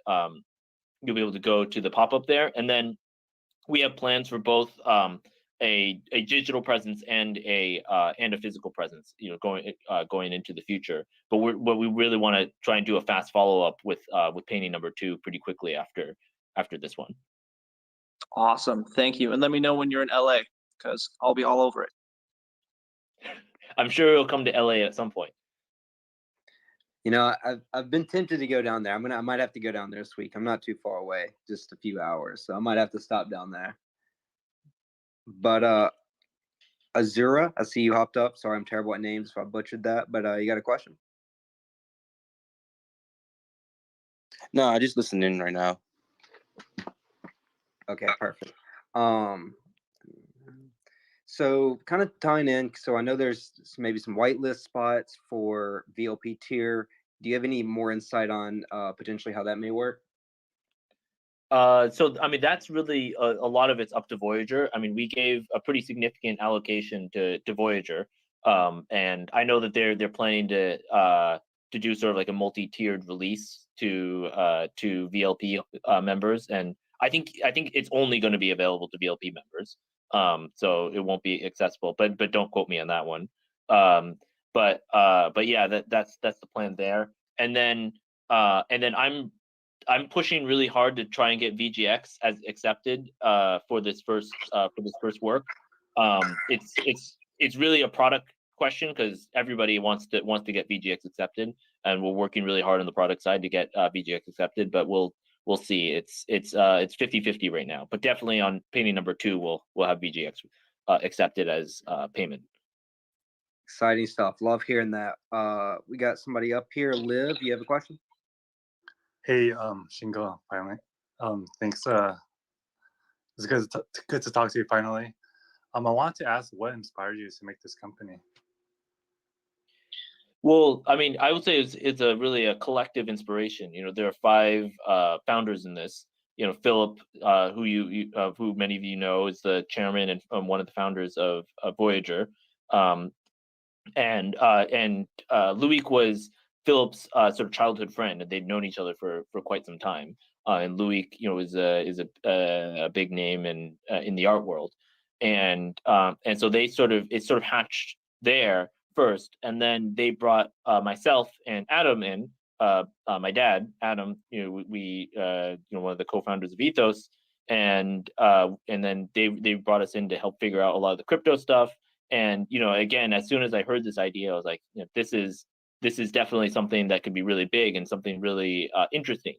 go to the pop-up there, and then we have plans for both a digital presence and a physical presence, going into the future. But we really want to try and do a fast follow-up with painting number 2 pretty quickly after this one. Awesome, thank you. And let me know when you're in LA, because I'll be all over it. I'm sure it'll come to LA at some point. You know, I've been tempted to go down there. I might have to go down there this week. I'm not too far away, just a few hours, so I might have to stop down there. But Azura, I see you hopped up. Sorry, I'm terrible at names if I butchered that. But you got a question? No, I just listened in right now. Okay, perfect. So kind of tying in, so I know there's maybe some whitelist spots for VLP tier. Do you have any more insight on potentially how that may work? So I mean, that's really a lot of it's up to Voyager. I mean, we gave a pretty significant allocation to Voyager, and I know that they're planning to do sort of like a multi-tiered release to VLP members, and I think it's only going to be available to VLP members. So it won't be accessible, but don't quote me on that one. But yeah, that's the plan there. And then I'm pushing really hard to try and get VGX as accepted for this first work. It's really a product question because everybody wants to get VGX accepted, and we're working really hard on the product side to get VGX accepted. But we'll see. It's 50-50 right now, but definitely on painting number 2, we'll have VGX accepted as payment. Exciting stuff. Love hearing that. We got somebody up here. Liv, you have a question? Hey, Shingo, finally. Thanks. It's good to talk to you finally. I want to ask, what inspired you to make this company? Well, I mean, I would say it's really a collective inspiration. You know, there are 5 founders in this. You know, Philip, who many of you know, is the chairman and one of the founders of Voyager, and Loic was Philip's sort of childhood friend, and they'd known each other for quite some time. And Loic, you know, is a big name in the art world, and so it sort of hatched there first, and then they brought myself and Adam in, my dad, Adam. You know, we one of the co-founders of Ethos, and then they brought us in to help figure out a lot of the crypto stuff. And you know, again, as soon as I heard this idea, I was like, you know, this is definitely something that could be really big and something really interesting.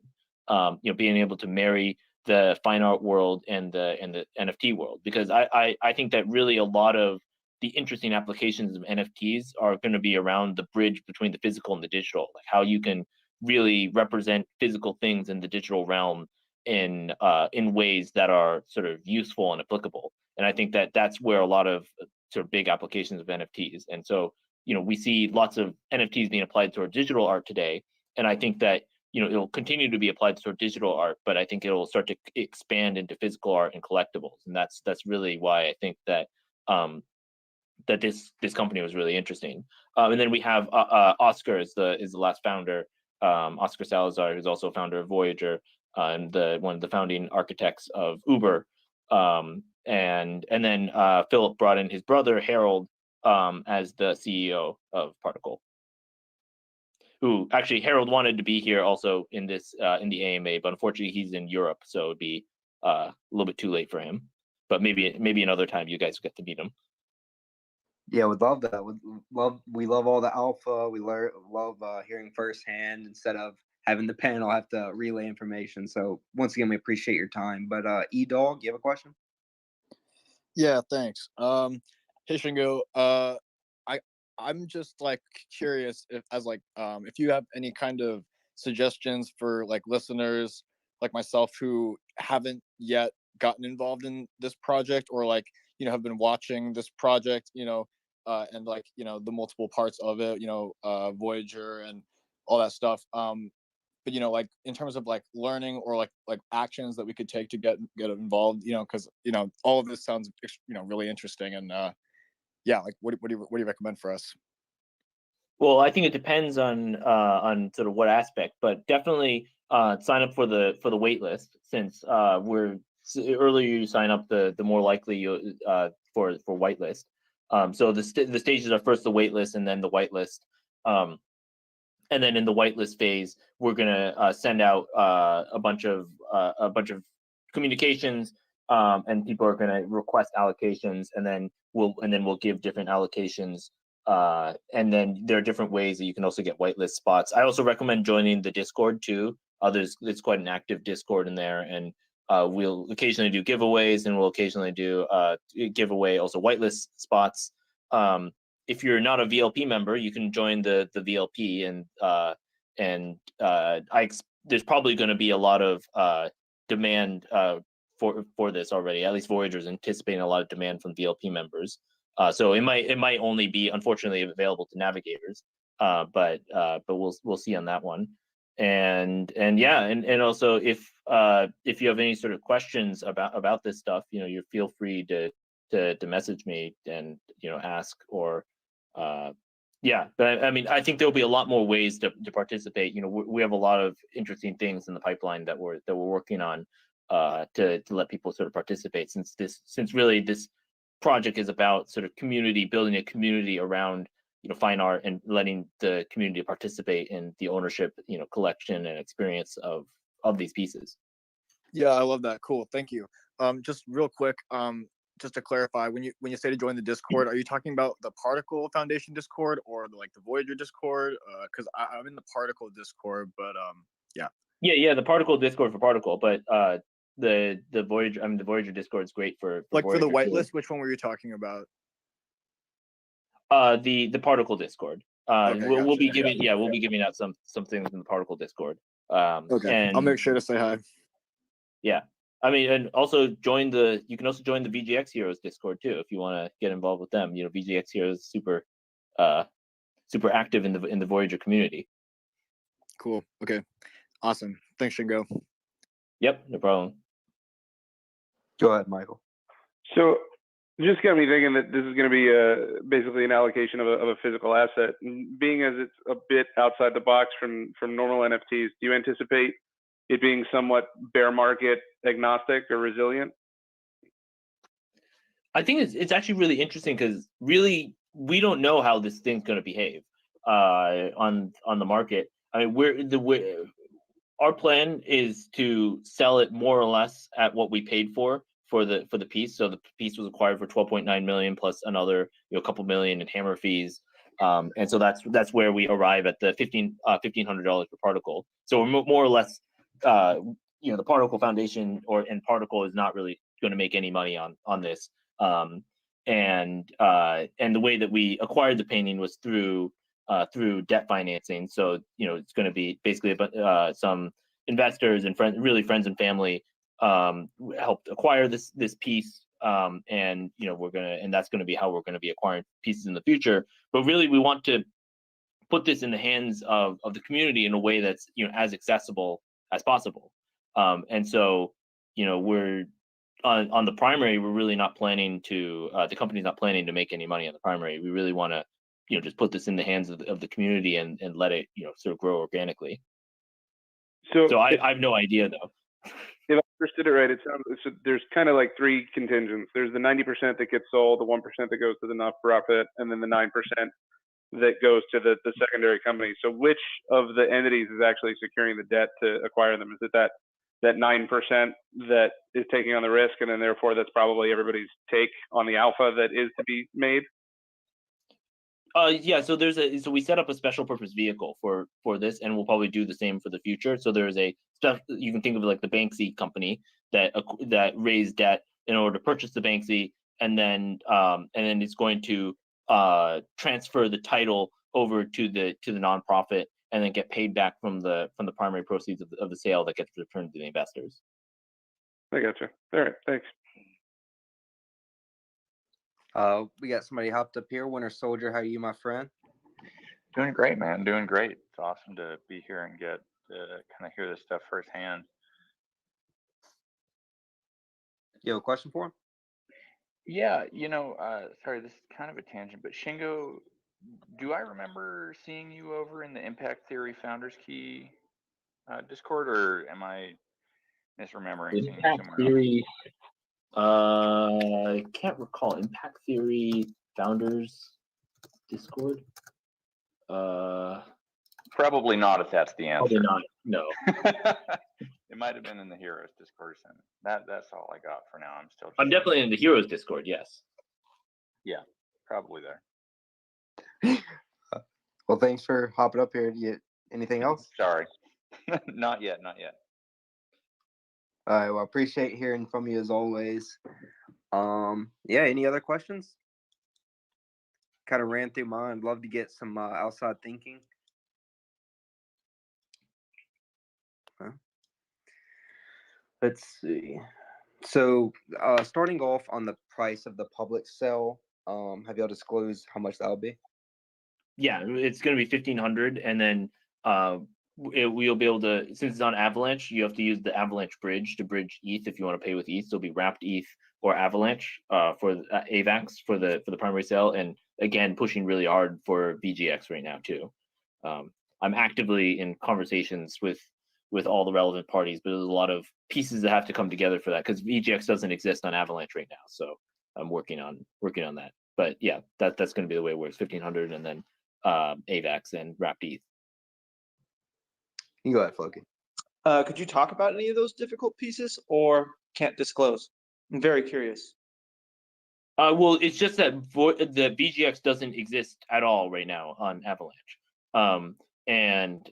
You know, being able to marry the fine art world and the NFT world, because I think that really a lot of the interesting applications of NFTs are going to be around the bridge between the physical and the digital, like how you can really represent physical things in the digital realm in ways that are sort of useful and applicable. And I think that that's where a lot of sort of big applications of NFTs. And so, you know, we see lots of NFTs being applied to our digital art today. And I think that, you know, it'll continue to be applied to digital art, but I think it'll start to expand into physical art and collectibles. And that's really why I think that that this company was really interesting. And then we have Oscar is the last founder, Oscar Salazar, who's also founder of Voyager, and one of the founding architects of Uber. And then Philip brought in his brother Harold as the CEO of Particle. Who actually Harold wanted to be here also in this in the AMA, but unfortunately he's in Europe, so it'd be a little bit too late for him. But maybe another time you guys get to meet him. Yeah, we'd love that. We love all the alpha. We love hearing firsthand instead of having the panel have to relay information. So once again, we appreciate your time. But E-Dog, you have a question? Yeah, thanks. Hey Shingo, I'm just like curious if you have any kind of suggestions for like listeners like myself who haven't yet gotten involved in this project, or like, you know, have been watching this project, you know, and like, you know, the multiple parts of it, you know, Voyager and all that stuff. but you know, like in terms of like learning or like actions that we could take to get involved, you know, because you know all of this sounds really interesting, and yeah, like what do you recommend for us? Well, I think it depends on sort of what aspect, but definitely sign up for the wait list, since earlier you sign up, the more likely you for whitelist. So the stages are first the wait list and then the whitelist. And then in the whitelist phase, we're gonna send out a bunch of communications, and people are gonna request allocations, and then we'll give different allocations. And then there are different ways that you can also get whitelist spots. I also recommend joining the Discord too. It's quite an active Discord in there, and we'll occasionally do giveaways, and we'll occasionally do giveaway also whitelist spots. If you're not a VLP member, you can join the VLP, and there's probably going to be a lot of demand for this already. At least Voyager is anticipating a lot of demand from VLP members. So it might only be, unfortunately, available to navigators, but we'll see on that one. And yeah, and also if you have any sort of questions about this stuff, you feel free to message me and ask, or yeah. But I mean, I think there'll be a lot more ways to participate. We have a lot of interesting things in the pipeline that we're working on to let people sort of participate, since really this project is about sort of building a community around fine art, and letting the community participate in the ownership, collection and experience of these pieces. Yeah, I love that. Cool, thank you. Just real quick, just to clarify, when you say to join the Discord, are you talking about the Particle Foundation Discord or the Voyager Discord? Because I'm in the Particle Discord, but yeah. Yeah, the Particle Discord for Particle, but the Voyager, the Voyager Discord is great for like Voyager for the whitelist. too. Which one were you talking about? The Particle Discord. Okay, we'll be gotcha. giving out some things in the Particle Discord. Okay, and I'll make sure to say hi. Yeah, I mean, and also you can also join the VGX Heroes Discord too if you want to get involved with them. VGX Heroes super active in the Voyager community. Cool. Okay. Awesome. Thanks, Shingo. Yep, no problem. Go ahead, Michael. So just got me thinking that this is going to be basically an allocation of a physical asset. And being as it's a bit outside the box from normal NFTs, do you anticipate it being somewhat bear market agnostic or resilient? I think it's actually really interesting, because really we don't know how this thing's going to behave on the market. I mean, our plan is to sell it more or less at what we paid for the piece. So the piece was acquired for 12.9 million plus another couple million in hammer fees, and so that's where we arrive at the $1,500 per particle. So we're more or less, the Particle Foundation and Particle is not really going to make any money on this. And the way that we acquired the painting was through debt financing. So it's going to be basically some investors and friends and family helped acquire this piece, and that's going to be how we're going to be acquiring pieces in the future. But really, we want to put this in the hands of the community in a way that's as accessible as possible. And so we're on the primary, we're really not planning to, the company's not planning to make any money on the primary. We really want to just put this in the hands of the community and let it sort of grow organically. So I have no idea, though. If I understood it right, it sounds so there's kind of like three contingents. There's the 90% that gets sold, the 1% that goes to the not-for-profit, and then the 9% that goes to the secondary company. So which of the entities is actually securing the debt to acquire them? Is it that 9% that is taking on the risk, and then therefore that's probably everybody's take on the alpha that is to be made? Yeah, so we set up a special purpose vehicle for this, and we'll probably do the same for the future. So there's you can think of it like the Banksy company that raised debt in order to purchase the Banksy, and then it's going to transfer the title over to the nonprofit, and then get paid back from the primary proceeds of the sale that gets returned to the investors. I gotcha. All right, thanks. We got somebody hopped up here. Winter Soldier, how are you, my friend? Doing great, man. Doing great. It's awesome to be here and get to kind of hear this stuff firsthand. You have a question for him? Yeah, sorry, this is kind of a tangent, but Shingo, do I remember seeing you over in the Impact Theory Founders Key Discord, or am I misremembering seeing you Impact somewhere Theory. I can't recall. Impact Theory Founders Discord. Probably not, if that's the answer. Probably not. No. It might have been in the Heroes Discord. That's all I got for now. I'm definitely in the Heroes Discord. Yes. Yeah, probably there. Well, thanks for hopping up here. Do you anything else? Sorry. Not yet. All right. Well, I appreciate hearing from you as always. Yeah. Any other questions? Kind of ran through mine. Love to get some outside thinking. Huh? Let's see. So, starting off on the price of the public sale, have y'all disclosed how much that'll be? Yeah, it's going to be 1,500, and then we'll be able to, since it's on Avalanche, you have to use the Avalanche bridge to bridge ETH if you want to pay with ETH. So it'll be wrapped ETH or Avalanche for AVAX for the primary sale, and again pushing really hard for VGX right now too. I'm actively in conversations with all the relevant parties, but there's a lot of pieces that have to come together for that because VGX doesn't exist on Avalanche right now. So I'm working on that. But yeah, that's going to be the way it works: 1,500, and then AVAX and wrapped ETH. You go ahead, Floki. Could you talk about any of those difficult pieces, or can't disclose? I'm very curious. Well, it's just that the VGX doesn't exist at all right now on Avalanche. And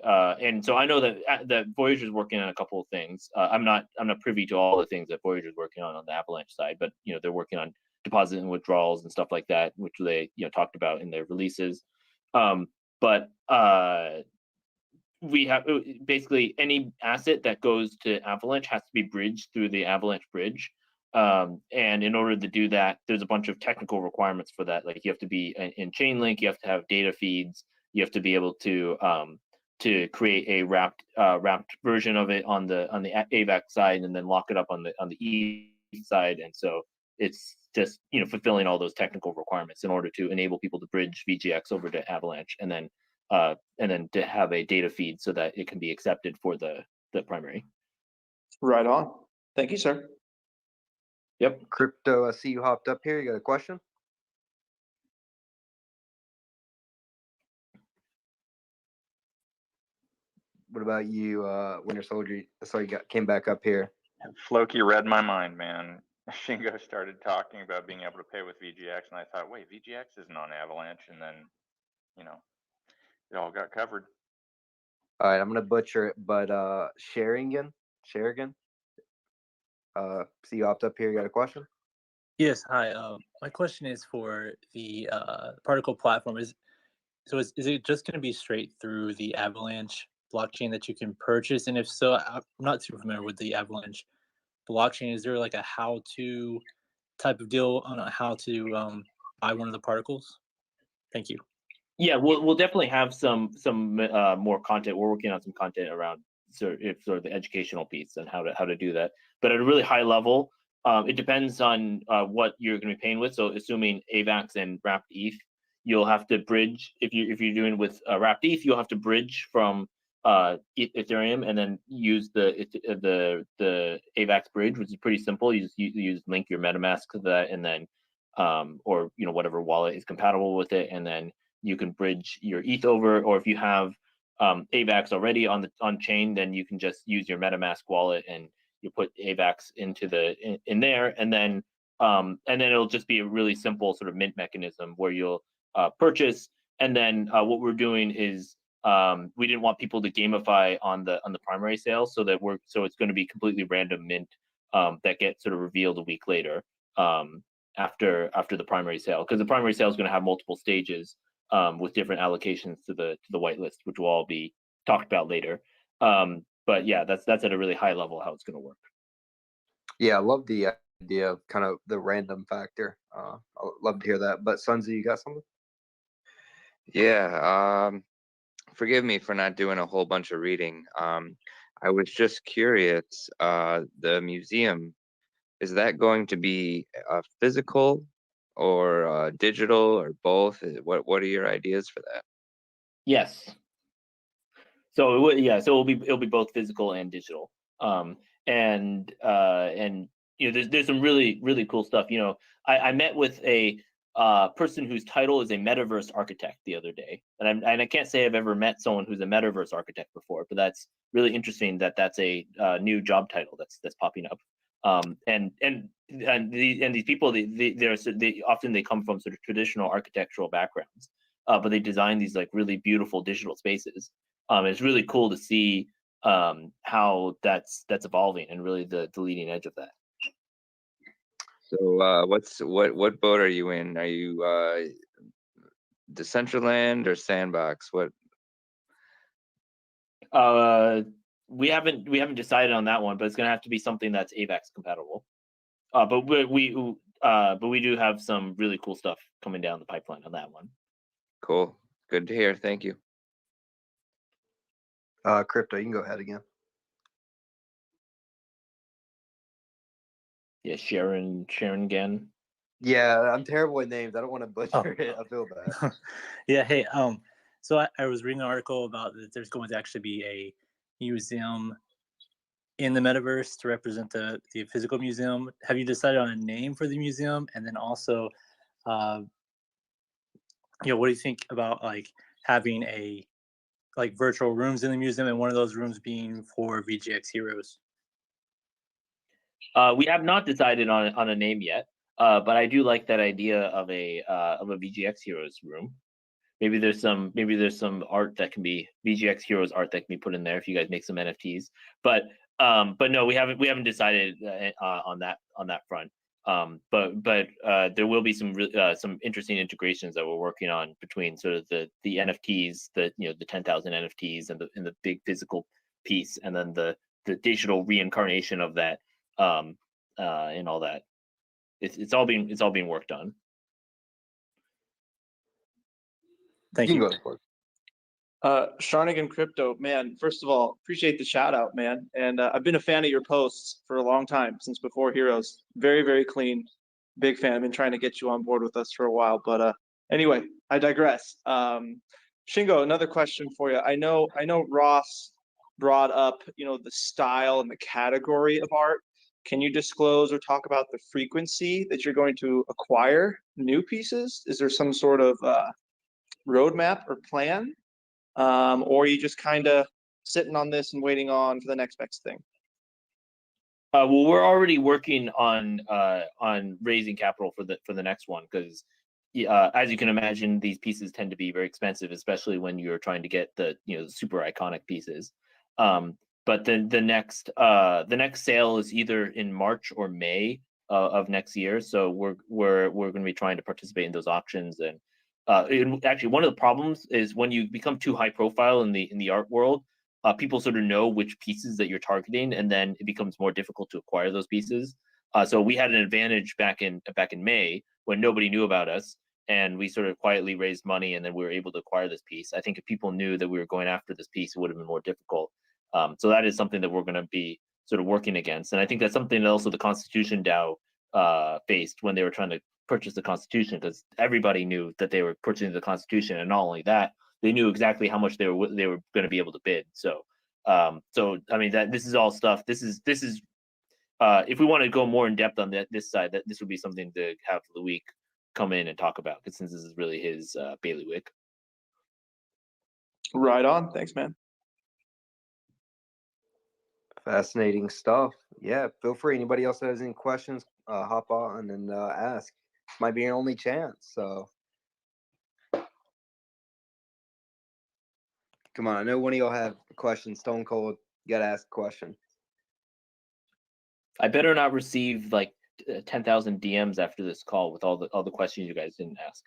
so I know that Voyager is working on a couple of things. I'm not privy to all the things that Voyager is working on the Avalanche side, but they're working on deposit and withdrawals and stuff like that, which they talked about in their releases. But we have basically any asset that goes to Avalanche has to be bridged through the Avalanche bridge. And in order to do that, there's a bunch of technical requirements for that. Like you have to be in Chainlink, you have to have data feeds, you have to be able to create a wrapped version of it on the AVAX side, and then lock it up on the E side. And so it's just fulfilling all those technical requirements in order to enable people to bridge VGX over to Avalanche, and then to have a data feed so that it can be accepted for the primary. Right on. Thank you, sir. Yep. Crypto, I see you hopped up here. You got a question? What about you, Winter Soldier? I saw you came back up here. Floki read my mind, man. Shingo started talking about being able to pay with VGX, and I thought, wait, VGX isn't on Avalanche, and then, it all got covered. All right, I'm gonna butcher it, but Sheringan, see you hopped up here. You got a question? Yes, hi. My question is for the particle platform. Is it just going to be straight through the Avalanche blockchain that you can purchase? And if so, I'm not too familiar with the Avalanche blockchain. Is there like a how-to type of deal on how to buy one of the particles? Thank you. Yeah, we'll definitely have some more content. We're working on some content around sort of the educational piece and how to do that. But at a really high level, it depends on what you're going to be paying with. So assuming AVAX and wrapped ETH, you'll have to bridge. If you're doing with wrapped ETH, you'll have to bridge from Ethereum and then use the AVAX bridge, which is pretty simple. You just link your MetaMask to that, and then or whatever wallet is compatible with it, and then you can bridge your ETH over. Or if you have AVAX already on chain, then you can just use your MetaMask wallet and you put AVAX into in there, and then it'll just be a really simple sort of mint mechanism where you'll purchase, and then what we're doing is we didn't want people to gamify on the primary sale, so it's going to be completely random mint that gets sort of revealed a week later after the primary sale, because the primary sale is going to have multiple stages with different allocations to the whitelist, which will all be talked about later. But yeah, that's at a really high level how it's going to work. Yeah, I love the idea of kind of the random factor. I'd love to hear that. But Sunzi, you got something? Yeah. forgive me for not doing a whole bunch of reading. I was just curious, the museum, is that going to be physical or digital or both? What are your ideas for that? Yes. So it would, yeah. So it'll be both physical and digital. And you know, there's some really cool stuff. You know, I met with a person whose title is a metaverse architect the other day, and I can't say I've ever met someone who's a metaverse architect before, but that's really interesting that that's a new job title that's popping up. And these people, they often come from sort of traditional architectural backgrounds, but they design these like really beautiful digital spaces. It's really cool to see how that's evolving and really the leading edge of that. So what boat are you in? Are you Decentraland or Sandbox? What? We haven't decided on that one, but it's gonna have to be something that's AVAX compatible. But we do have some really cool stuff coming down the pipeline on that one. Cool. Good to hear. Thank you. Crypto, you can go ahead again. Yeah, Sharon again. Yeah, I'm terrible with names. I don't want to butcher it. I feel bad. Yeah. Hey. So I was reading an article about that there's going to actually be a museum in the metaverse to represent the physical museum. Have you decided on a name for the museum? And then also, you know, what do you think about like having like virtual rooms in the museum, and one of those rooms being for VGX heroes? We have not decided on a name yet, but I do like that idea of a VGX heroes room. Maybe there's some art that can be VGX heroes art that can be put in there if you guys make some NFTs. But no, we haven't decided on that front. But there will be some interesting integrations that we're working on between sort of the NFTs, the 10,000 NFTs and the big physical piece, and then the digital reincarnation of that, and all that. It's all being worked on. Thank you. Sharnigan Crypto, man, first of all, appreciate the shout out, man. And I've been a fan of your posts for a long time, since before Heroes. Very, very clean. Big fan. I've been trying to get you on board with us for a while. But anyway, I digress. Shingo, another question for you. I know Ross brought up, the style and the category of art. Can you disclose or talk about the frequency that you're going to acquire new pieces? Is there some sort of roadmap or plan? Or are you just kind of sitting on this and waiting on for the next best thing? Well, we're already working on raising capital for the next one, because as you can imagine, these pieces tend to be very expensive, especially when you're trying to get the super iconic pieces. But then the next sale is either in March or May of next year. So we're going to be trying to participate in those auctions. And actually, one of the problems is when you become too high profile in the art world, people sort of know which pieces that you're targeting, and then it becomes more difficult to acquire those pieces. So we had an advantage back in May when nobody knew about us, and we sort of quietly raised money, and then we were able to acquire this piece. I think if people knew that we were going after this piece, it would have been more difficult. So that is something that we're going to be sort of working against, and I think that's something that also the Constitution DAO faced when they were trying to purchase the Constitution, because everybody knew that they were purchasing the Constitution, and not only that, they knew exactly how much they were going to be able to bid. So I mean, that this is all stuff. This is if we want to go more in depth on this side, that this would be something to have Loic come in and talk about, because since this is really his bailiwick. Right on. Thanks, man. Fascinating stuff. Yeah, feel free. Anybody else that has any questions, hop on and ask. Might be your only chance. So come on, I know one of y'all have a question. Stone Cold, you gotta ask a question. I better not receive like 10,000 DMs after this call with all the questions you guys didn't ask.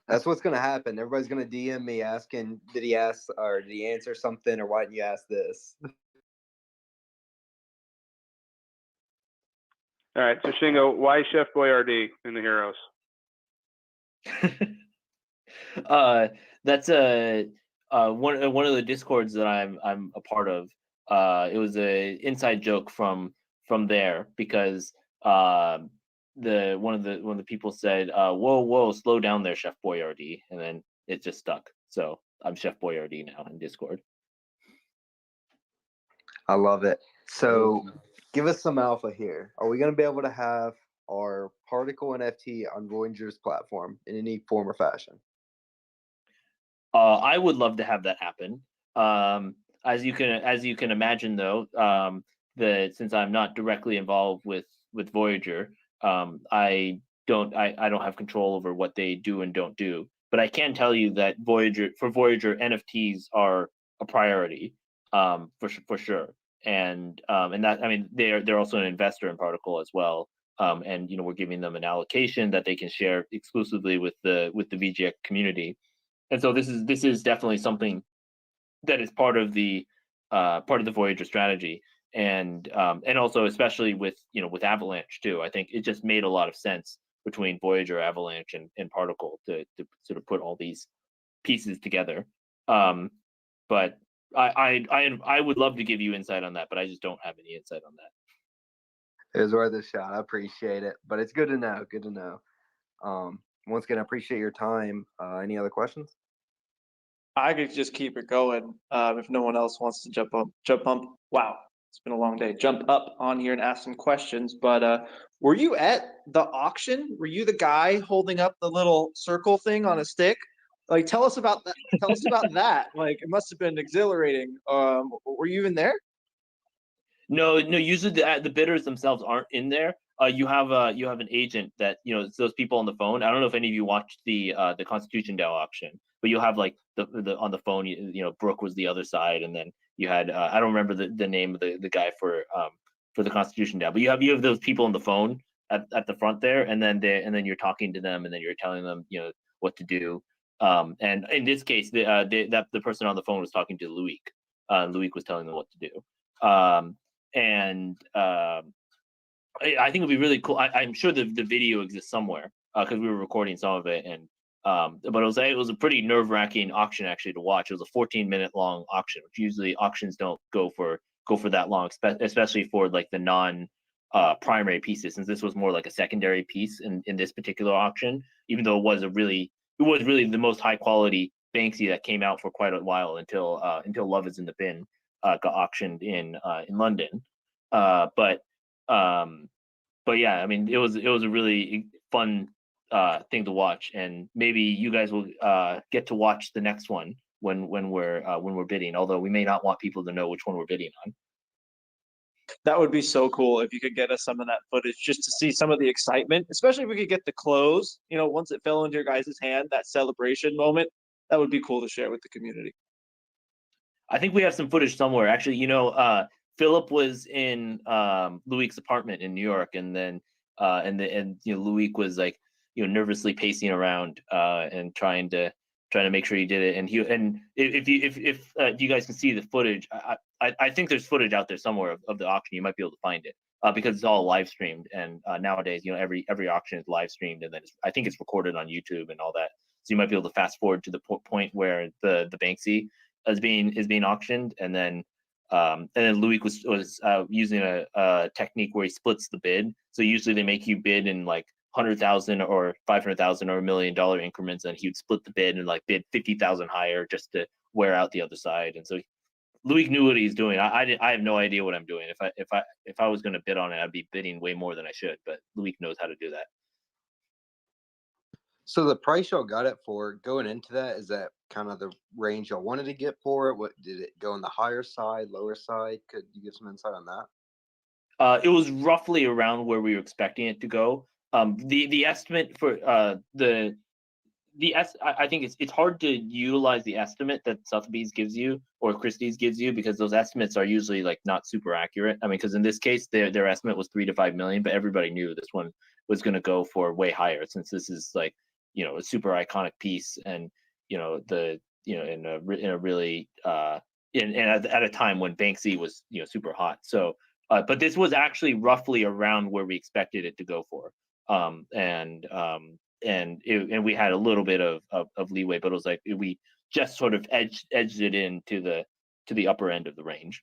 That's what's gonna happen. Everybody's gonna DM me asking, did he ask or did he answer something, or why didn't you ask this? All right, so Shingo, why Chef Boyardee in the Heroes? That's a one of the discords that I'm a part of. It was a inside joke from there because one of the people said, whoa, slow down there, Chef Boyardee, and then it just stuck. So I'm Chef Boyardee now in Discord. I love it. So give us some alpha here. Are we going to be able to have our particle NFT on Voyager's platform in any form or fashion? I would love to have that happen. As you can imagine, though, since I'm not directly involved with Voyager, I don't have control over what they do and don't do. But I can tell you that Voyager NFTs are a priority, for sure. And that, I mean, they're also an investor in Particle as well. And we're giving them an allocation that they can share exclusively with the VGX community. And so this is definitely something that is part of the Voyager strategy, and also especially with Avalanche too. I think it just made a lot of sense between Voyager, Avalanche, and Particle to sort of put all these pieces together. But I would love to give you insight on that, but I just don't have any insight on that. It was worth a shot. I appreciate it, but it's good to know. Good to know. Once again, I appreciate your time. Any other questions? I could just keep it going if no one else wants to jump up. Wow, it's been a long day. Jump up on here and ask some questions. But were you at the auction? Were you the guy holding up the little circle thing on a stick? Like, tell us about that. Tell us about that. Like, it must have been exhilarating. Were you even there? No. Usually the bidders themselves aren't in there. You have an agent that it's those people on the phone. I don't know if any of you watched the Constitution DAO auction, but you'll have like the on the phone. Brooke was the other side, and then you had I don't remember the name of the guy for the Constitution DAO, but you have those people on the phone at the front there, and then you're talking to them, and then you're telling them what to do. And in this case, the person on the phone was talking to Luik. Luik was telling them what to do. I think it'd be really cool. I'm sure the video exists somewhere because we were recording some of it, and but it was a pretty nerve-wracking auction actually to watch. It was a 14-minute long auction, which usually auctions don't go for that long, especially for like the non primary pieces. Since this was more like a secondary piece in this particular auction, even though it was really the most high quality Banksy that came out for quite a while until Love Is in the Bin got auctioned in London. But yeah, I mean, it was a really fun thing to watch, and maybe you guys will get to watch the next one when we're bidding. Although we may not want people to know which one we're bidding on. That would be so cool if you could get us some of that footage just to see some of the excitement, especially if we could get the close. Once it fell into your guys' hand, that celebration moment, that would be cool to share with the community. I think we have some footage somewhere. Actually, Philip was in Luik's apartment in New York, and then Luik was like nervously pacing around and trying to make sure he did it. And if you guys can see the footage, I think there's footage out there somewhere of the auction. You might be able to find it because it's all live streamed, and nowadays every auction is live streamed, and then I think it's recorded on YouTube and all that. So you might be able to fast forward to the point where the Banksy is being auctioned, and then Luik was using a technique where he splits the bid. So usually they make you bid in like 100,000 or 500,000 or $1 million increments, and he would split the bid and like bid 50,000 higher just to wear out the other side. And so Luik knew what he's doing. I have no idea what I'm doing. If I was going to bid on it, I'd be bidding way more than I should. But Luik knows how to do that. So the price y'all got it for going into that, is that kind of the range y'all wanted to get for it? What did it go on the higher side, lower side? Could you give some insight on that? It was roughly around where we were expecting it to go. The estimate for I think it's hard to utilize the estimate that Sotheby's gives you or Christie's gives you, because those estimates are usually like not super accurate. I mean, because in this case their estimate was 3 to 5 million, but everybody knew this one was going to go for way higher, since this is like a super iconic piece, and in a really at a time when Banksy was super hot. So but this was actually roughly around where we expected it to go for. and we had a little bit of leeway, but it was like we just sort of edged it into the upper end of the range.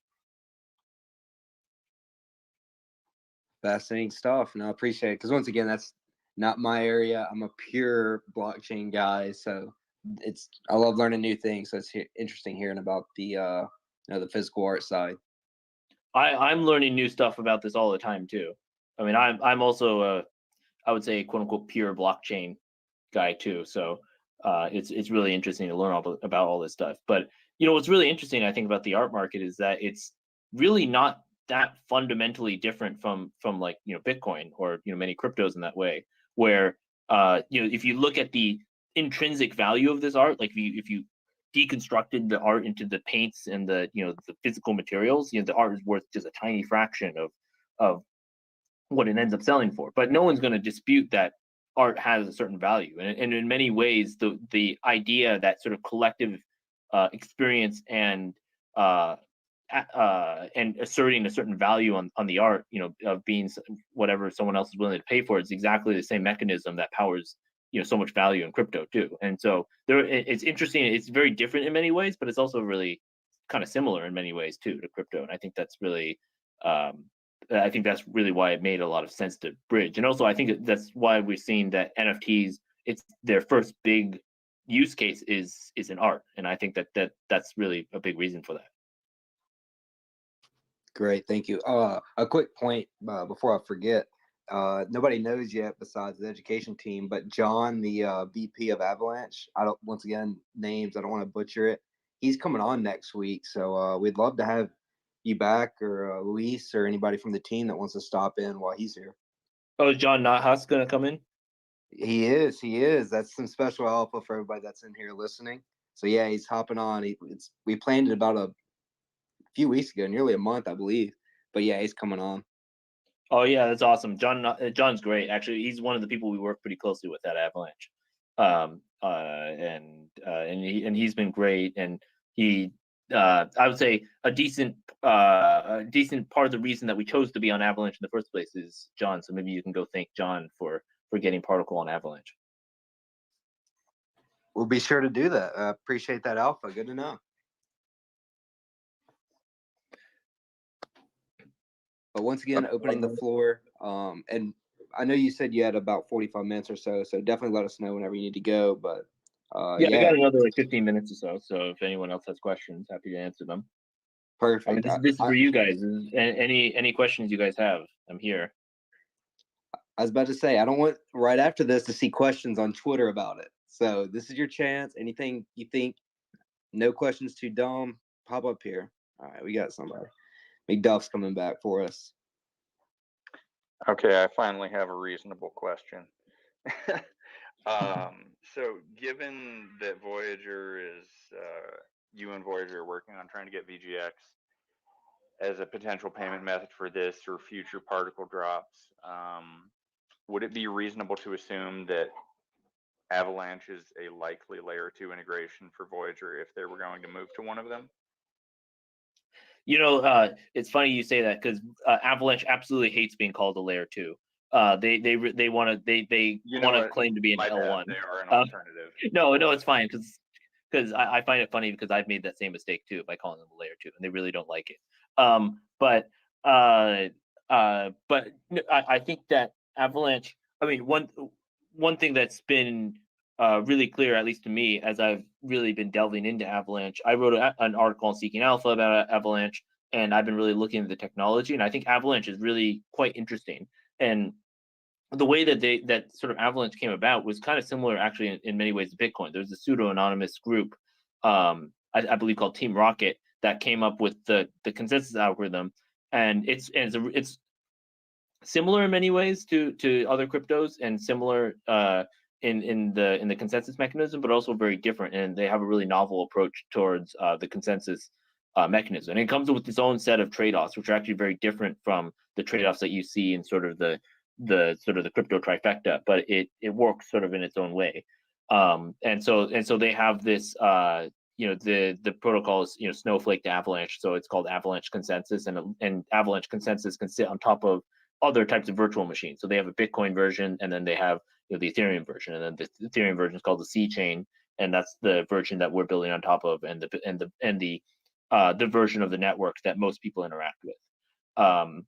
Fascinating stuff, and I appreciate it because once again, that's not my area. I'm a pure blockchain guy, so I love learning new things. So it's interesting hearing about the the physical art side. I'm learning new stuff about this all the time too. I mean, I'm also I would say quote unquote pure blockchain guy too. So it's really interesting to learn about all this stuff. But what's really interesting, I think, about the art market is that it's really not that fundamentally different from like Bitcoin or many cryptos in that way, where if you look at the intrinsic value of this art, like if you deconstructed the art into the paints and the the physical materials, the art is worth just a tiny fraction of what it ends up selling for. But no one's going to dispute that art has a certain value, and in many ways the idea that sort of collective experience and asserting a certain value on the art, of being whatever someone else is willing to pay for, it's exactly the same mechanism that powers so much value in crypto too. And so it's interesting. It's very different in many ways, but it's also really kind of similar in many ways too to crypto. And I think that's really why it made a lot of sense to bridge. And also I think that's why we're seeing that NFTs, it's their first big use case is in art. And I think that's really a big reason for that. Great, thank you. A quick point before I forget. Nobody knows yet besides the education team, but John, the VP of Avalanche, once again, names, I don't want to butcher it. He's coming on next week, so we'd love to have you back, or Luis, or anybody from the team that wants to stop in while he's here. Oh, is John Nahas going to come in? He is. That's some special alpha for everybody that's in here listening. So yeah, he's hopping on. We planned it about a few weeks ago, nearly a month, I believe. But yeah, he's coming on. Oh yeah, that's awesome. John's great. Actually, he's one of the people we work pretty closely with at Avalanche, and he's been great. And he, I would say, a decent part of the reason that we chose to be on Avalanche in the first place is John. So maybe you can go thank John for getting Particle on Avalanche. We'll be sure to do that. I appreciate that, Alpha. Good to know. But once again, opening the floor. And I know you said you had about 45 minutes or so definitely let us know whenever you need to go. But I got another like 15 minutes or so. So if anyone else has questions, happy to answer them. Perfect. I mean, this is for you guys. Any questions you guys have, I'm here. I was about to say, I don't want right after this to see questions on Twitter about it. So this is your chance. Anything you think, no questions too dumb, pop up here. All right, we got somebody. McDuff's coming back for us. Okay, I finally have a reasonable question. So given that Voyager is, you and Voyager are working on trying to get VGX as a potential payment method for this or future particle drops, would it be reasonable to assume that Avalanche is a likely layer 2 integration for Voyager if they were going to move to one of them? It's funny you say that because Avalanche absolutely hates being called a layer 2. They want to claim to be an L1. They are an alternative. No, it's fine because I find it funny because I've made that same mistake too by calling them a layer 2, and they really don't like it. But I think that Avalanche. I mean, one thing that's been really clear, at least to me, as I've really been delving into Avalanche. I wrote an article on Seeking Alpha about Avalanche, and I've been really looking at the technology, and I think Avalanche is really quite interesting. And the way that sort of Avalanche came about was kind of similar, actually, in many ways to Bitcoin. There's a pseudo-anonymous group, I believe called Team Rocket, that came up with the consensus algorithm, and it's similar in many ways to other cryptos, and similar in the consensus mechanism, but also very different. And they have a really novel approach towards the consensus mechanism. And it comes with its own set of trade-offs, which are actually very different from the trade-offs that you see in sort of the crypto trifecta, but it works sort of in its own way. And so they have this the protocol is Snowflake to Avalanche, so it's called Avalanche Consensus, and Avalanche Consensus can sit on top of other types of virtual machines. So they have a Bitcoin version, and then they have the Ethereum version, and then the Ethereum version is called the C chain, and that's the version that we're building on top of, and the version of the network that most people interact with. But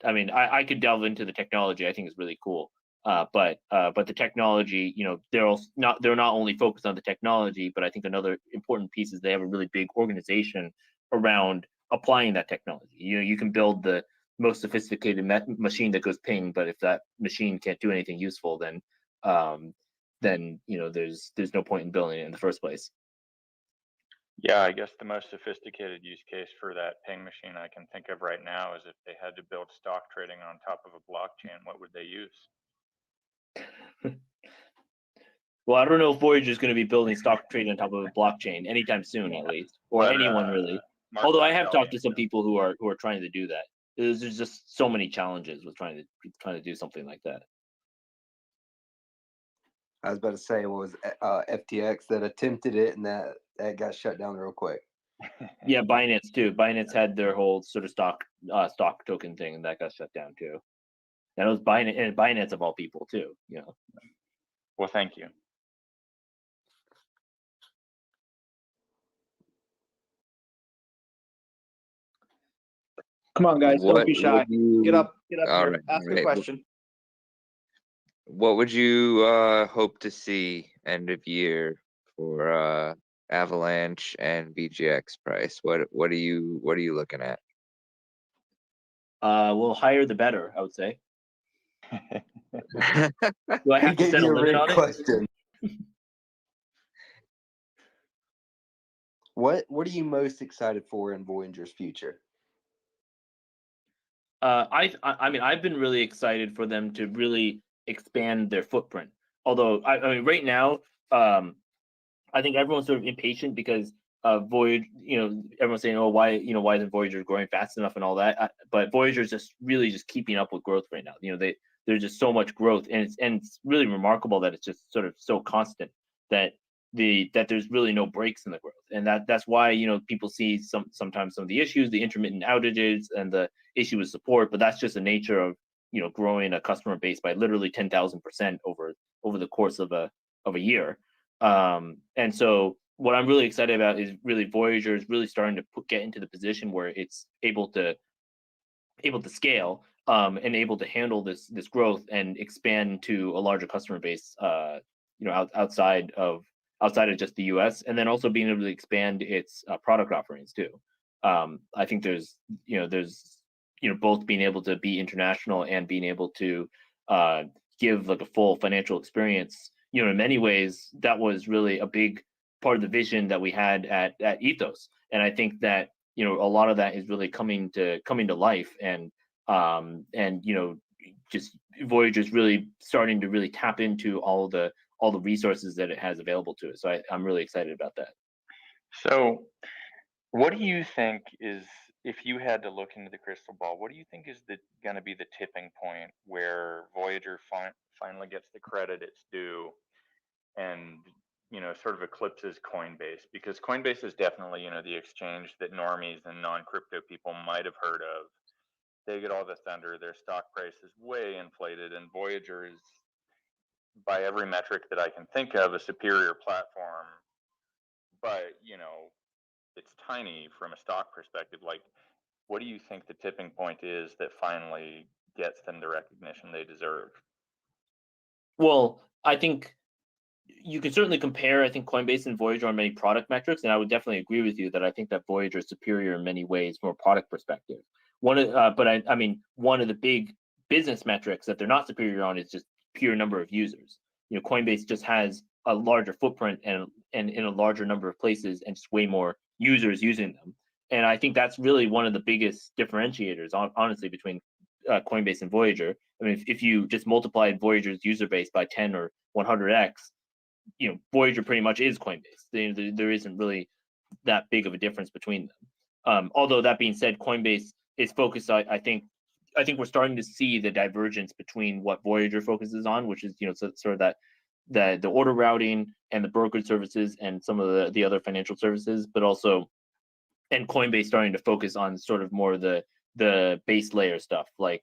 I mean, I could delve into the technology. I think it's really cool. But the technology, they're not only focused on the technology, but I think another important piece is they have a really big organization around applying that technology. You can build the most sophisticated machine that goes ping, but if that machine can't do anything useful, then there's no point in building it in the first place. Yeah, I guess the most sophisticated use case for that ping machine I can think of right now is if they had to build stock trading on top of a blockchain, what would they use? Well, I don't know if Voyager is going to be building stock trading on top of a blockchain anytime soon, at least, or anyone really. Although I have talked to some people who are trying to do that. There's just so many challenges with trying to do something like that. I was about to say it was FTX that attempted it, and that got shut down real quick. Yeah, Binance too. Binance had their whole sort of stock token thing, and that got shut down too. And it was Binance of all people too. Well, thank you. Come on, guys, don't be shy. Get up All here, right, ask a right. question. What would you hope to see end of year for Avalanche and VGX price? What are you looking at? Well, higher the better, I would say. Do I have to set a limit on question. What are you most excited for in Voyager's future? I mean, I've been really excited for them to really expand their footprint. Although I mean, right now, I think everyone's sort of impatient because Voyager. Everyone's saying, "Oh, why isn't Voyager growing fast enough?" and all that. But Voyager is just keeping up with growth right now. There's just so much growth, and it's really remarkable that it's just sort of so constant that there's really no breaks in the growth, and that's why people see sometimes some of the issues, the intermittent outages, and the issue with support. But that's just the nature of growing a customer base by literally 10,000% over the course of a year. And so what I'm really excited about is really Voyager is really starting to get into the position where it's able to scale and able to handle this growth and expand to a larger customer base, outside of just the U.S. and then also being able to expand its product offerings too. I think there's both being able to be international and being able to give like a full financial experience. In many ways, that was really a big part of the vision that we had at Ethos, and I think that a lot of that is really coming to life, and just Voyager's really starting to really tap into all the resources that it has available to it. So I'm really excited about that. So, what do you think is, if you had to look into the crystal ball, what do you think is going to be the tipping point where Voyager finally gets the credit it's due and sort of eclipses Coinbase? Because Coinbase is definitely the exchange that normies and non-crypto people might have heard of. They get all the thunder, their stock price is way inflated, and Voyager is, by every metric that I can think of, a superior platform. But it's tiny from a stock perspective. Like, what do you think the tipping point is that finally gets them the recognition they deserve? Well, I think you can certainly compare, I think, Coinbase and Voyager on many product metrics, and I would definitely agree with you that I think that Voyager is superior in many ways from a product perspective. One of the big business metrics that they're not superior on is just pure number of users. Coinbase just has a larger footprint and in a larger number of places and just way more users using them. And I think that's really one of the biggest differentiators, honestly, between Coinbase and Voyager. I mean, if you just multiplied Voyager's user base by 10 or 100x, Voyager pretty much is Coinbase. There isn't really that big of a difference between them. Although that being said, Coinbase is focused. I think we're starting to see the divergence between what Voyager focuses on, which is sort of that the order routing and the brokerage services and some of the other financial services, but also, and Coinbase starting to focus on sort of more the base layer stuff like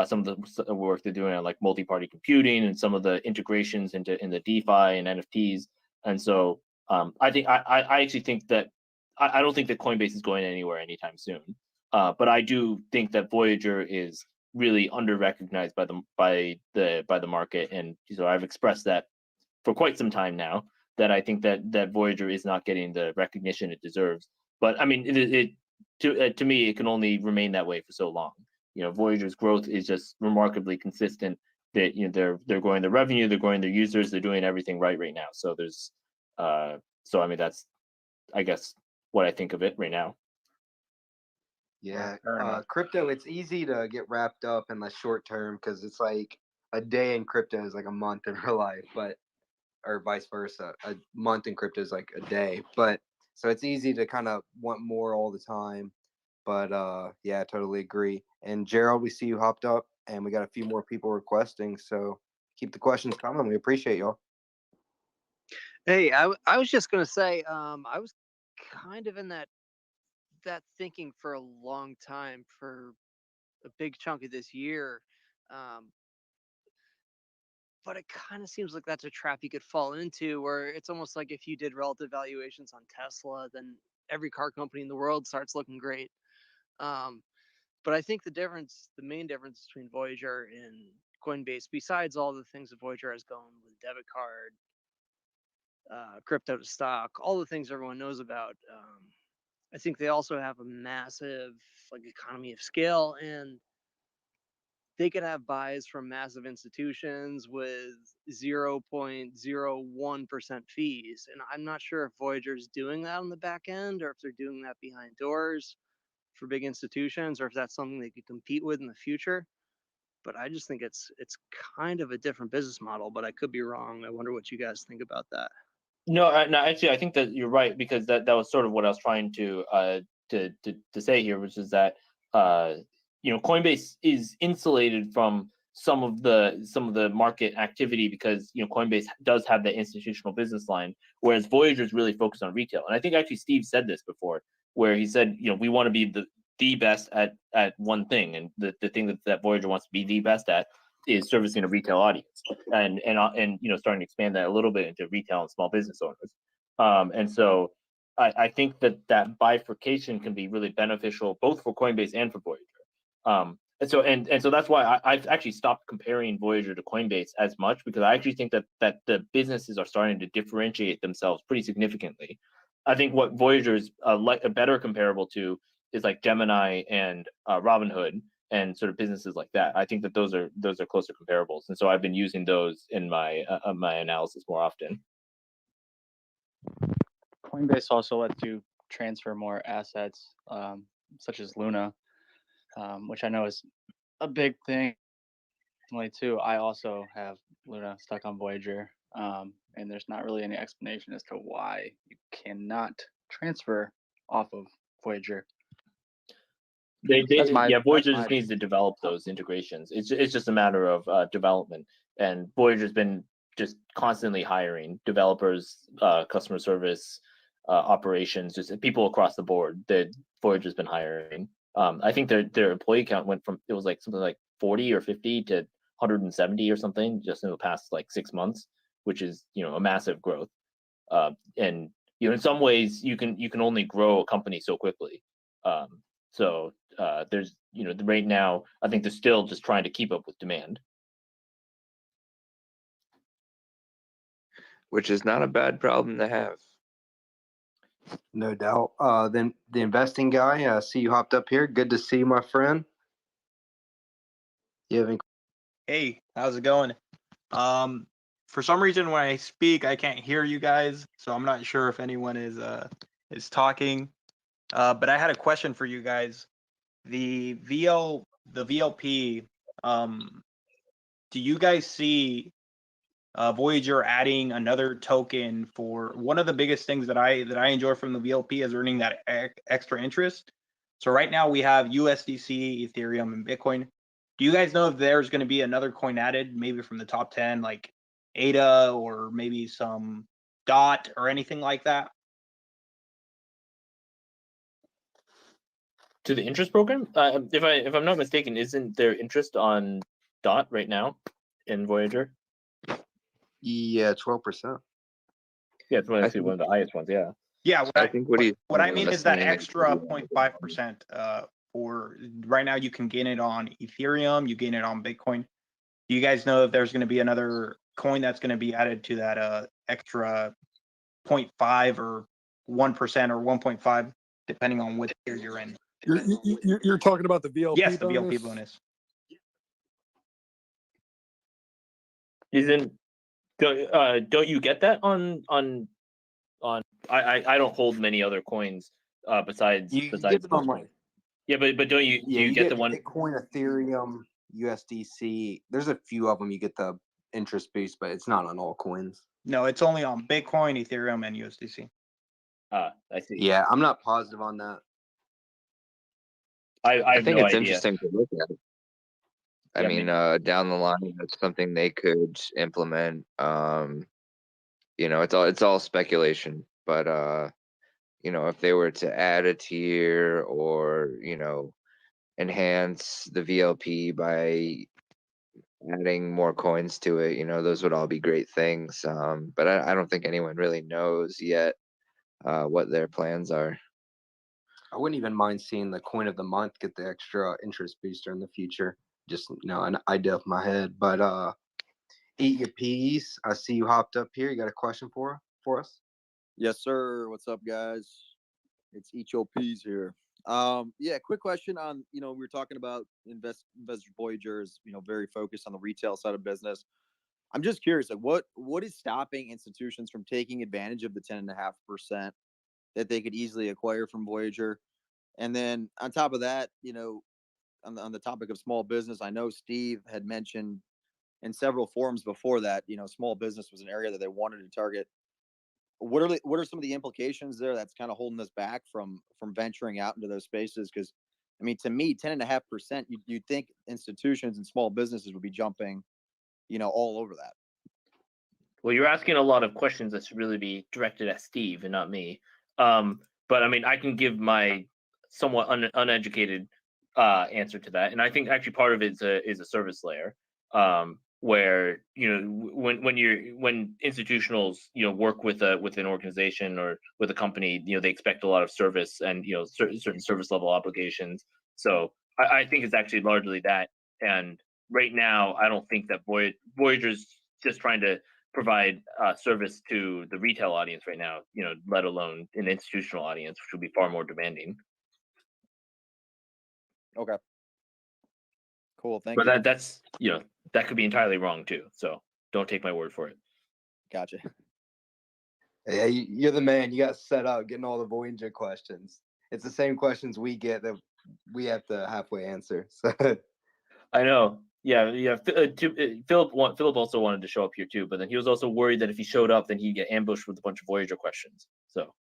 some of the work they're doing on like multi-party computing and some of the integrations into DeFi and NFTs. And so I think I actually think that I don't think that Coinbase is going anywhere anytime soon. But I do think that Voyager is really under-recognized by the market, and so I've expressed that for quite some time now, that I think that Voyager is not getting the recognition it deserves. But I mean, to me, it can only remain that way for so long. You know, Voyager's growth is just remarkably consistent. That, you know, they're growing their revenue, they're growing their users, they're doing everything right now. So there's so I mean, that's, I guess, what I think of it right now. Yeah, crypto, it's easy to get wrapped up in the short term because it's like a day in crypto is like a month in real life, but or vice versa. A month in crypto is like a day, but so it's easy to kind of want more all the time. But yeah, I totally agree. And Gerald, we see you hopped up, and we got a few more people requesting, so keep the questions coming. We appreciate y'all. Hey, I was just gonna say, I was kind of in that thinking for a long time, for a big chunk of this year. But it kind of seems like that's a trap you could fall into, where it's almost like if you did relative valuations on Tesla, then every car company in the world starts looking great. But I think the main difference between Voyager and Coinbase, besides all the things that Voyager has going with debit card, crypto to stock, all the things everyone knows about, I think they also have a massive like economy of scale, and they could have buys from massive institutions with 0.01% fees. And I'm not sure if Voyager's doing that on the back end, or if they're doing that behind doors for big institutions, or if that's something they could compete with in the future. But I just think it's kind of a different business model, but I could be wrong. I wonder what you guys think about that. No, actually, I think that you're right, because that was sort of what I was trying to say here, which is that you know, Coinbase is insulated from some of the market activity because, you know, Coinbase does have the institutional business line, whereas Voyager is really focused on retail. And I think actually Steve said this before, where he said, you know, we want to be the best at one thing, and the thing that Voyager wants to be the best at is servicing a retail audience, and you know, starting to expand that a little bit into retail and small business owners. And so I think that bifurcation can be really beneficial both for Coinbase and for Voyager. And so that's why I've actually stopped comparing Voyager to Coinbase as much, because I actually think that the businesses are starting to differentiate themselves pretty significantly. I think what Voyager is like a better comparable to is like Gemini and Robinhood and sort of businesses like that. I think that those are closer comparables, and so I've been using those in my analysis more often. Coinbase also lets you transfer more assets, such as Luna, which I know is a big thing. Too, I also have Luna stuck on Voyager, and there's not really any explanation as to why you cannot transfer off of Voyager. Voyager just needs to develop those integrations. It's just a matter of development, and Voyager's been just constantly hiring developers, customer service, operations, just people across the board that Voyager's been hiring. I think their employee count went from, it was like something like 40 or 50 to 170 or something just in the past like 6 months, which is, you know, a massive growth. And you know, in some ways you can only grow a company so quickly. So there's, you know, right now I think they're still just trying to keep up with demand, which is not a bad problem to have. No doubt. Then the investing guy, see you hopped up here. Good to see you, my friend. You have any? Hey, how's it going? For some reason when I speak, I can't hear you guys, so I'm not sure if anyone is talking. But I had a question for you guys. The VLP, do you guys see Voyager adding another token? For one of the biggest things that I enjoy from the VLP is earning that extra interest. So right now we have USDC, Ethereum, and Bitcoin. Do you guys know if there's going to be another coin added, maybe from the top 10, like ADA or maybe some DOT or anything like that? To the interest program? If I'm not mistaken, isn't there interest on DOT right now in Voyager? Yeah, 12%. Yeah, it's actually one of the highest ones. Yeah. Yeah, I think what I mean is that saying extra 0.5% for right now you can gain it on Ethereum, you gain it on Bitcoin. Do you guys know if there's going to be another coin that's going to be added to that extra 0.5 or 1% or 1.5, depending on what tier you're in? You're talking about the VLP Yes, the bonus? VLP bonus. Don't you get that on I don't hold many other coins besides You get it on Bitcoin. Yeah, but don't you Yeah, do you get the get one? Bitcoin, Ethereum, USDC. There's a few of them you get the interest boost, but it's not on all coins. No, it's only on Bitcoin, Ethereum, and USDC. I see. Yeah, I'm not positive on that. I think no it's idea. interesting to look at. I Yeah, mean, down the line, that's something they could implement. You know, it's all speculation, but you know, if they were to add a tier or, you know, enhance the VLP by adding more coins to it, you know, those would all be great things. But I don't think anyone really knows yet what their plans are. I wouldn't even mind seeing the coin of the month get the extra interest booster in the future. Just, you know, an idea off my head. But eat your peas. I see you hopped up here. You got a question for us? Yes, sir. What's up, guys? It's Eat Your Peas here. Yeah, quick question on, we were talking about investor Voyager is, very focused on the retail side of business. I'm just curious, like what is stopping institutions from taking advantage of the 10.5% that they could easily acquire from Voyager? And then on top of that, on the topic of small business, I know Steve had mentioned in several forums before that, small business was an area that they wanted to target. What are some of the implications there that's kind of holding us back from venturing out into those spaces? Because I mean, to me, 10.5%, you'd think institutions and small businesses would be jumping, all over that. Well, you're asking a lot of questions that should really be directed at Steve and not me. But I mean, I can give my somewhat uneducated answer to that, and I think actually part of it is a service layer, where when institutionals work with an organization or with a company, they expect a lot of service and certain service level obligations. So I think it's actually largely that. And right now, I don't think that Voyager's just trying to provide service to the retail audience right now, let alone an institutional audience, which would be far more demanding. Okay. Cool. Thank but you. That's that could be entirely wrong too. So don't take my word for it. Gotcha. Yeah, you're the man. You got set up getting all the Voyager questions. It's the same questions we get that we have to halfway answer. So I know. Yeah. Philip also wanted to show up here too, but then he was also worried that if he showed up, then he'd get ambushed with a bunch of Voyager questions. So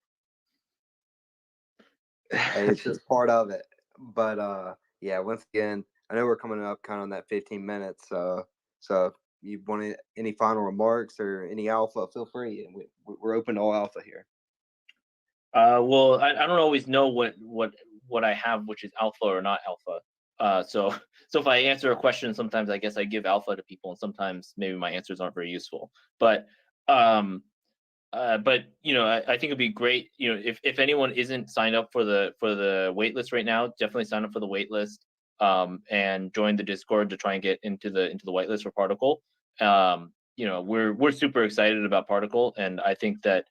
hey, it's just part of it. But yeah, once again, I know we're coming up kind of on that 15 minutes. So if you want any final remarks or any alpha, feel free. We're open to all alpha here. Well, I don't always know what I have, which is alpha or not alpha. So if I answer a question, sometimes I guess I give alpha to people, and sometimes maybe my answers aren't very useful. But I think it'd be great, if anyone isn't signed up for the wait list right now, definitely sign up for the wait list, and join the Discord to try and get into the whitelist for Particle. We're super excited about Particle, and I think that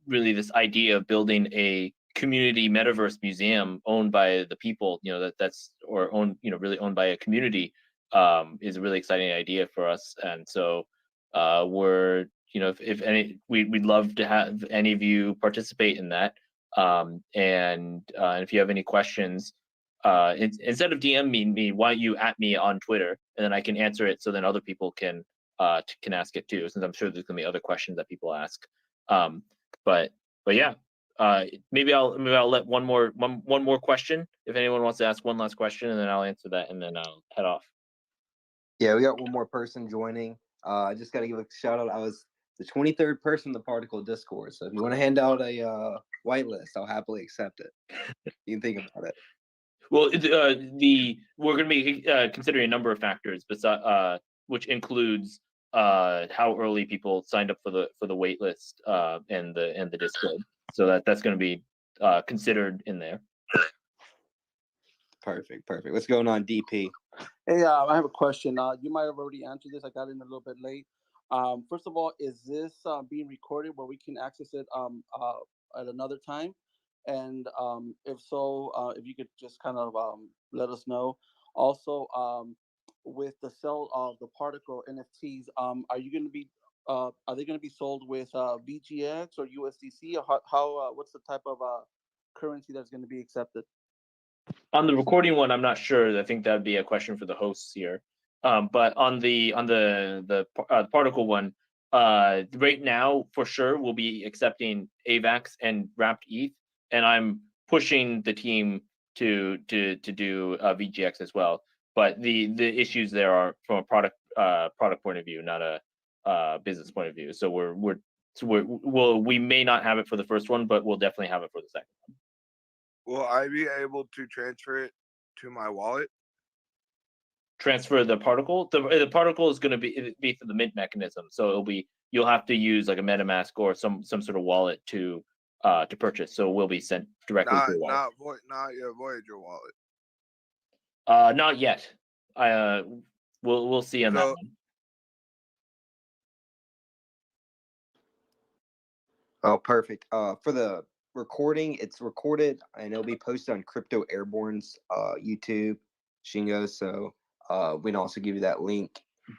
really this idea of building a community metaverse museum owned by the people, really owned by a community, is a really exciting idea for us. And so we're, if any, we'd love to have any of you participate in that. And if you have any questions, instead of DMing me, why don't you at me on Twitter, and then I can answer it, so then other people can ask it too, since I'm sure there's gonna be other questions that people ask. But yeah, maybe I'll let one more question, if anyone wants to ask one last question, and then I'll answer that, and then I'll head off. Yeah, we got one more person joining. I just got to give a shout out. I was the 23rd person in the particle Discord. So if you want to hand out a whitelist, I'll happily accept it. You can think about it. Well, we're going to be considering a number of factors, which includes how early people signed up for the wait list and the Discord. So that's going to be considered in there. Perfect. What's going on, DP? Hey, I have a question. You might have already answered this. I got in a little bit late. First of all, is this being recorded where we can access it at another time? And if so, if you could just kind of let us know. Also, with the sale of the particle NFTs, are they going to be sold with VGX or USDC, or how what's the type of currency that's going to be accepted? On the recording one, I'm not sure. I think that'd be a question for the hosts here. But on the particle one, right now for sure we'll be accepting AVAX and wrapped ETH, and I'm pushing the team to do VGX as well. But the issues there are from a product point of view, not a business point of view. So we may not have it for the first one, but we'll definitely have it for the second one. Will I be able to transfer it to my wallet? Transfer the particle? The particle is going to be through the mint mechanism, so you'll have to use like a MetaMask or some sort of wallet to purchase. So it will be sent directly to your wallet. Not your Voyager wallet. Not yet. We'll see on that one. Oh, perfect. For the recording, it's recorded and it'll be posted on Crypto Airborne's YouTube, Shingo. So we can also give you that link.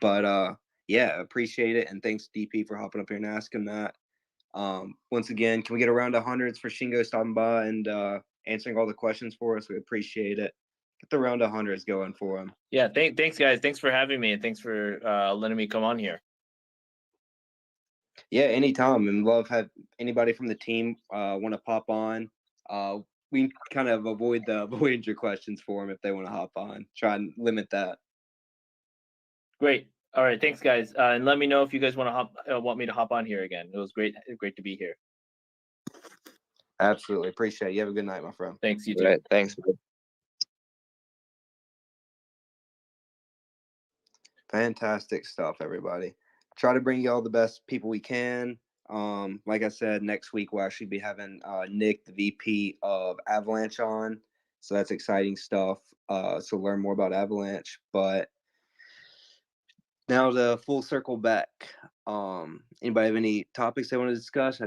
But yeah, appreciate it, and thanks DP for hopping up here and asking that. Once again, can we get around 100s for Shingo stopping by and answering all the questions for us? We appreciate it. Get the round 100s going for him. Yeah, thanks guys. Thanks for having me, and thanks for letting me come on here. Yeah, anytime. And love have anybody from the team want to pop on. We kind of avoid the Voyager questions for them if they want to hop on. Try and limit that. Great. All right, thanks guys. And let me know if you guys want me to hop on here again. It was great to be here. Absolutely. Appreciate it. You have a good night, my friend. Thanks, you too. Right, thanks. Fantastic stuff, everybody. Try to bring you all the best people we can. Like I said, next week we'll actually be having Nick, the VP of Avalanche, on. So that's exciting stuff. So learn more about Avalanche. But now to full circle back. Anybody have any topics they want to discuss?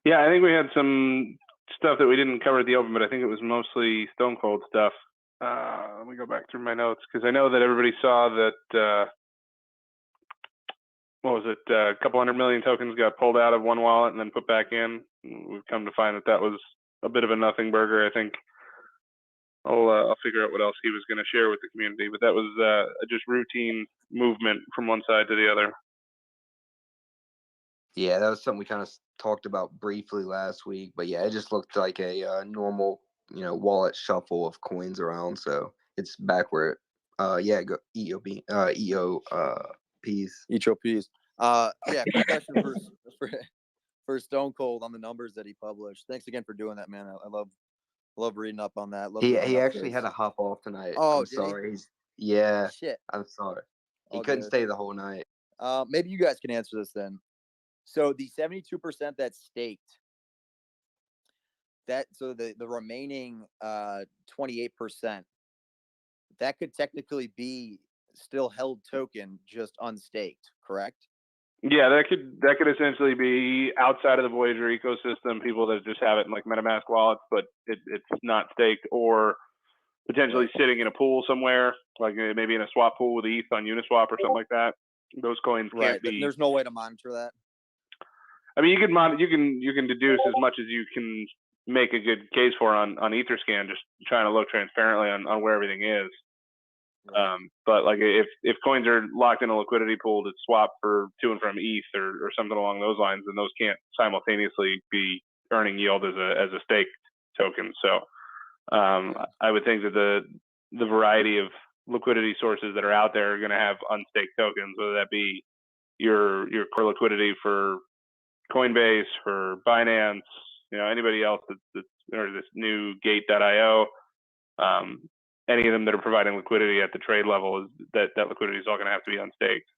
Yeah, I think we had some stuff that we didn't cover at the open, but I think it was mostly Stone Cold stuff. Let me go back through my notes because I know that everybody saw that. What was it? A couple 100 million tokens got pulled out of one wallet and then put back in. We've come to find that was a bit of a nothing burger. I think I'll figure out what else he was going to share with the community, but that was just routine movement from one side to the other. Yeah, that was something we kind of talked about briefly last week, but yeah, it just looked like a normal, wallet shuffle of coins around. So it's back where, go EOPs. EOPs. Yeah, quick question for Stone Cold on the numbers that he published. Thanks again for doing that, man. I love reading up on that. He actually had to hop off tonight. Oh, I'm sorry. Yeah. Shit. I'm sorry. He All couldn't good. stay the whole night. Maybe you guys can answer this then. So the 72% that's staked, the remaining 28%, that could technically be still held token, just unstaked, correct? Yeah, that could essentially be outside of the Voyager ecosystem, people that just have it in like MetaMask wallets, but it's not staked, or potentially sitting in a pool somewhere, like maybe in a swap pool with ETH on Uniswap or something like that. Those coins can't be. There's no way to monitor that. I mean, you can deduce as much as you can make a good case for on Etherscan, just trying to look transparently on where everything is. But like if coins are locked in a liquidity pool to swap to and from ETH or something along those lines, then those can't simultaneously be earning yield as a staked token. So I would think that the variety of liquidity sources that are out there are going to have unstaked tokens, whether that be your core liquidity for Coinbase, for Binance, anybody else that's or this new Gate.io, any of them that are providing liquidity at the trade level, is that liquidity is all going to have to be unstaked.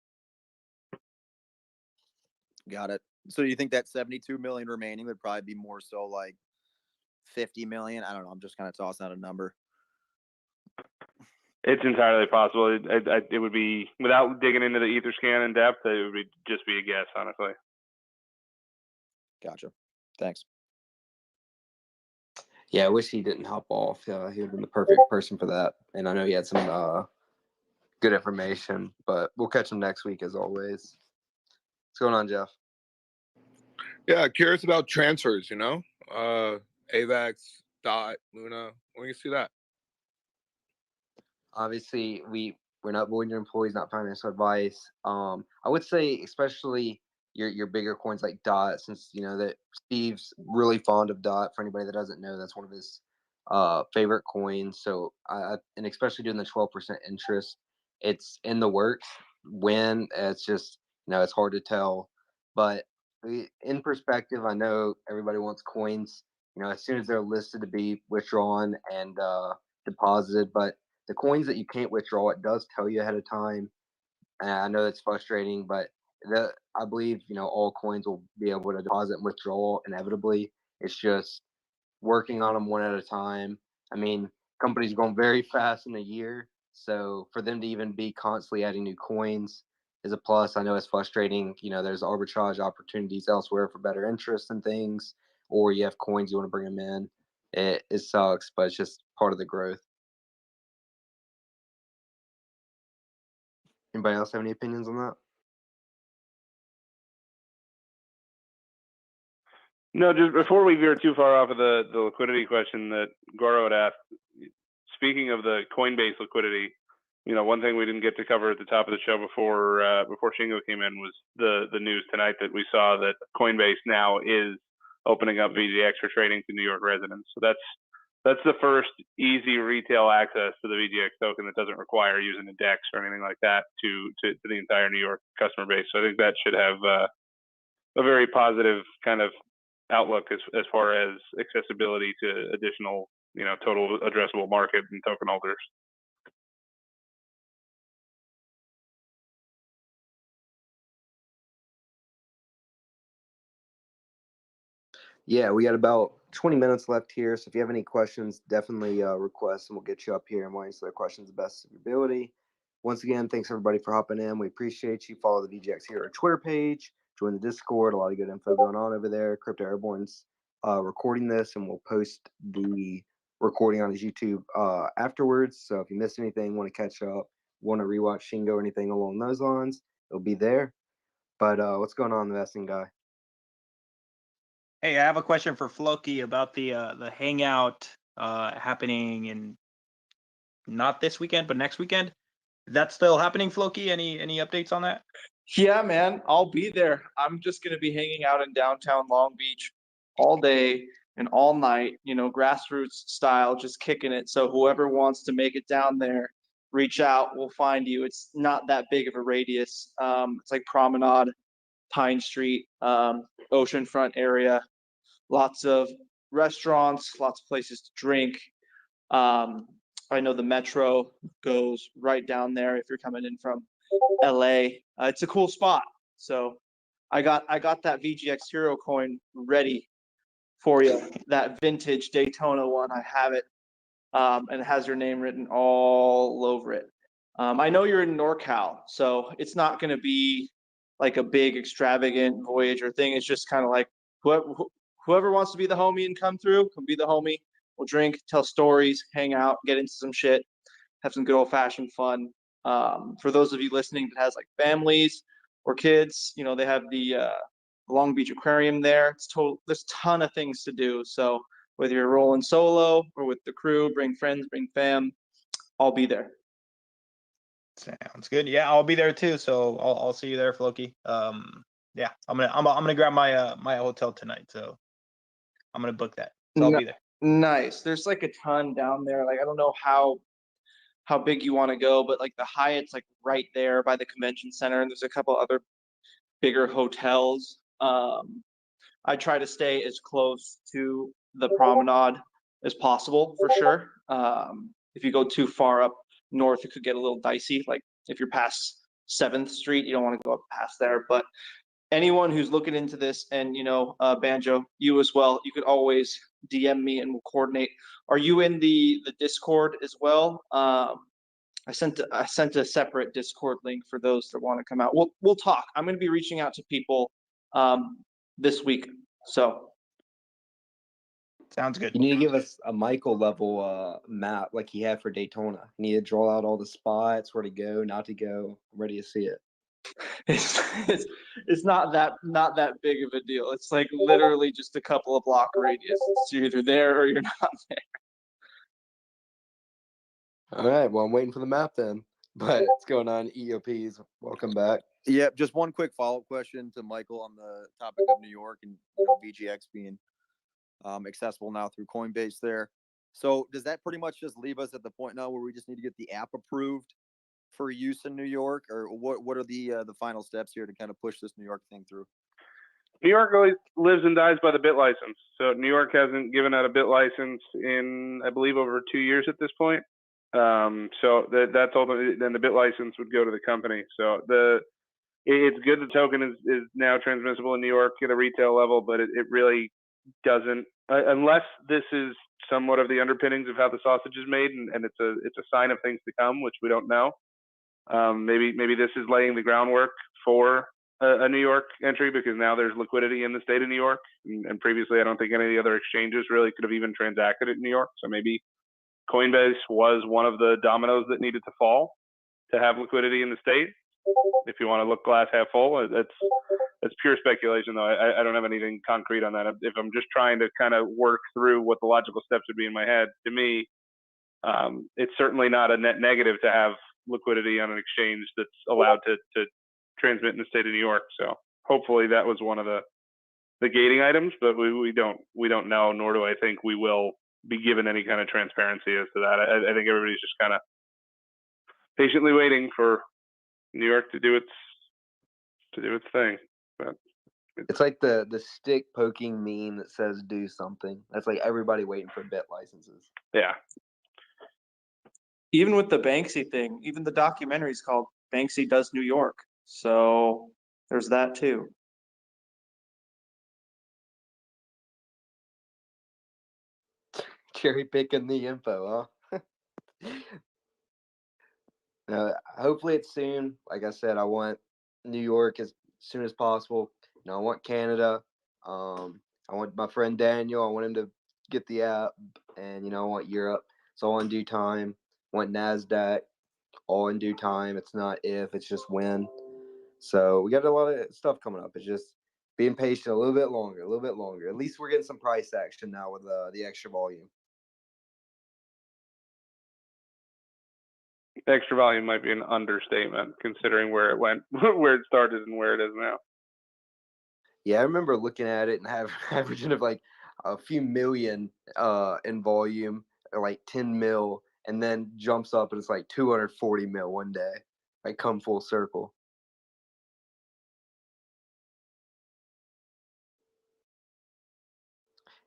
Got it. So you think that 72 million remaining would probably be more so like 50 million? I don't know. I'm just kind of tossing out a number. It's entirely possible. It would be, without digging into the Etherscan in depth, it would just be a guess, honestly. Gotcha. Thanks. Yeah, I wish he didn't hop off. He would have been the perfect person for that. And I know he had some good information, but we'll catch him next week as always. What's going on, Jeff? Yeah, curious about transfers, AVAX, DOT, Luna. When do you see that? Obviously, we're not Voyager employees, not financial advice. I would say especially your bigger coins like DOT, since that Steve's really fond of DOT. For anybody that doesn't know, that's one of his favorite coins. So and especially doing the 12% interest, it's in the works. When it's just it's hard to tell, but in perspective, I know everybody wants coins as soon as they're listed to be withdrawn and deposited, but the coins that you can't withdraw, it does tell you ahead of time. And I know it's frustrating, but I believe all coins will be able to deposit and withdraw inevitably. It's just working on them one at a time. I mean, companies are going very fast in a year, so for them to even be constantly adding new coins is a plus. I know it's frustrating. There's arbitrage opportunities elsewhere for better interest and things, or you have coins you want to bring them in. It sucks, but it's just part of the growth. Anybody else have any opinions on that? No, just before we veer too far off of the liquidity question that Goro had asked, speaking of the Coinbase liquidity, one thing we didn't get to cover at the top of the show before Shingo came in was the news tonight that we saw that Coinbase now is opening up VGX for trading to New York residents. So that's the first easy retail access to the VGX token that doesn't require using a DEX or anything like that to the entire New York customer base. So I think that should have a very positive kind of outlook as far as accessibility to additional, total addressable market and token holders. Yeah, we got about 20 minutes left here. So if you have any questions, definitely request and we'll get you up here and we'll answer the questions the best of your ability. Once again, thanks everybody for hopping in. We appreciate you. Follow the VGX Hero Twitter page. Join the Discord. A lot of good info going on over there. Crypto Airborne's recording this and we'll post the recording on his YouTube afterwards. So if you missed anything, want to catch up, want to rewatch Shingo or anything along those lines, it'll be there. But what's going on, investing guy? Hey, I have a question for Floki about the hangout happening in not this weekend, but next weekend. That's still happening, Floki? Any updates on that? Yeah, man, I'll be there. I'm just gonna be hanging out in downtown Long Beach all day and all night, grassroots style, just kicking it. So whoever wants to make it down there, reach out, we'll find you. It's not that big of a radius. It's like Promenade, Pine Street, oceanfront area, lots of restaurants, lots of places to drink. I know the metro goes right down there if you're coming in from LA. It's a cool spot. So I got that VGX Hero coin ready for you. That vintage Daytona one, I have it. And it has your name written all over it. I know you're in NorCal, so it's not going to be like a big extravagant Voyager thing. It's just kind of like whoever wants to be the homie and come through, come be the homie. We'll drink, tell stories, hang out, get into some shit, have some good old fashioned fun. For those of you listening that has like families or kids, they have the Long Beach Aquarium there. There's a ton of things to do. So whether you're rolling solo or with the crew, bring friends, bring fam, I'll be there. Sounds good. Yeah, I'll be there too. So I'll see you there, Floki. Yeah, I'm gonna grab my my hotel tonight. So I'm gonna book that. So I'll be there. Nice. There's like a ton down there. Like I don't know how big you want to go, but like the Hyatt's like right there by the convention center, and there's a couple other bigger hotels. I try to stay as close to the promenade as possible for sure. If you go too far up north, it could get a little dicey. Like if you're past 7th Street, you don't want to go up past there. But anyone who's looking into this, and Banjo, you as well, you could always DM me and we'll coordinate. Are you in the Discord as well? I sent a separate Discord link for those that want to come out. We'll talk. I'm going to be reaching out to people this week. So sounds good. You need to give us a Michael level map like he had for Daytona. You need to draw out all the spots, where to go, not to go. I'm ready to see it. It's not that big of a deal. It's like literally just a couple of block radius. So you're either there or you're not there. All right. Well, I'm waiting for the map then. But what's going on, EOPs? Welcome back. Yeah, just one quick follow-up question to Michael on the topic of New York and VGX being accessible now through Coinbase there. So does that pretty much just leave us at the point now where we just need to get the app approved for use in New York, or what are the final steps here to kind of push this New York thing through? New York always lives and dies by the bit license. So New York hasn't given out a bit license in, I believe, over 2 years at this point. So that's all. Then the bit license would go to the company. So it's good the token is now transmissible in New York at a retail level, but it really doesn't, unless this is somewhat of the underpinnings of how the sausage is made, and it's a sign of things to come, which we don't know. Maybe this is laying the groundwork for a New York entry, because now there's liquidity in the state of New York, and previously I don't think any of the other exchanges really could have even transacted in New York. So maybe Coinbase was one of the dominoes that needed to fall to have liquidity in the state. If you want to look glass half full, that's pure speculation, though. I don't have anything concrete on that. If I'm just trying to kind of work through what the logical steps would be in my head, to me, it's certainly not a net negative to have liquidity on an exchange that's allowed to transmit in the state of New York. So hopefully that was one of the gating items, but we don't know, nor do I think we will be given any kind of transparency as to that. I think everybody's just kind of patiently waiting for New York to do its thing. But It's like the stick poking meme that says do something. That's like everybody waiting for bit licenses. Yeah. Even with the Banksy thing, even the documentary is called Banksy Does New York. So there's that too. Cherry picking the info, huh? Hopefully it's soon. Like I said, I want New York as soon as possible. I want Canada. I want my friend Daniel. I want him to get the app, and I want Europe. It's all in due time. I want NASDAQ, all in due time. It's not if, it's just when. So we got a lot of stuff coming up. It's just being patient a little bit longer. At least we're getting some price action now with the extra volume. Extra volume might be an understatement, considering where it went, where it started, and where it is now. Yeah, I remember looking at it and averaging of like a few million in volume, or like 10 mil, and then jumps up and it's like 240 mil one day. Like come full circle.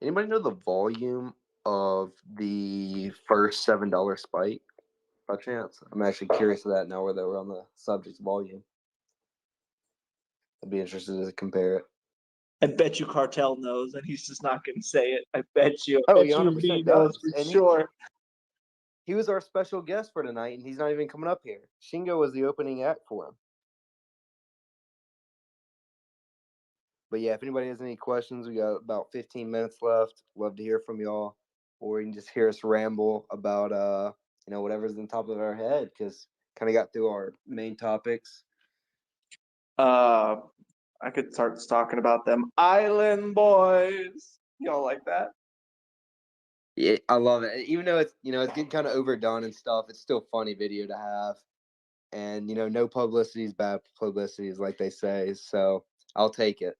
Anybody know the volume of the first $7 spike by chance? I'm actually curious of that now where we're on the subject of volume. I'd be interested to compare it. I bet you Cartel knows, and he's just not going to say it. I bet you. Oh, I he bet you 100% he knows does. for And sure. He was our special guest for tonight, and he's not even coming up here. Shingo was the opening act for him. But yeah, if anybody has any questions, we got about 15 minutes left. Love to hear from y'all, or you can just hear us ramble about whatever's on top of our head, because kind of got through our main topics. I could start talking about them Island Boys. Y'all like that? Yeah, I love it. Even though it's it's getting kind of overdone and stuff, it's still a funny video to have. And no publicity is bad publicity, is like they say. So I'll take it.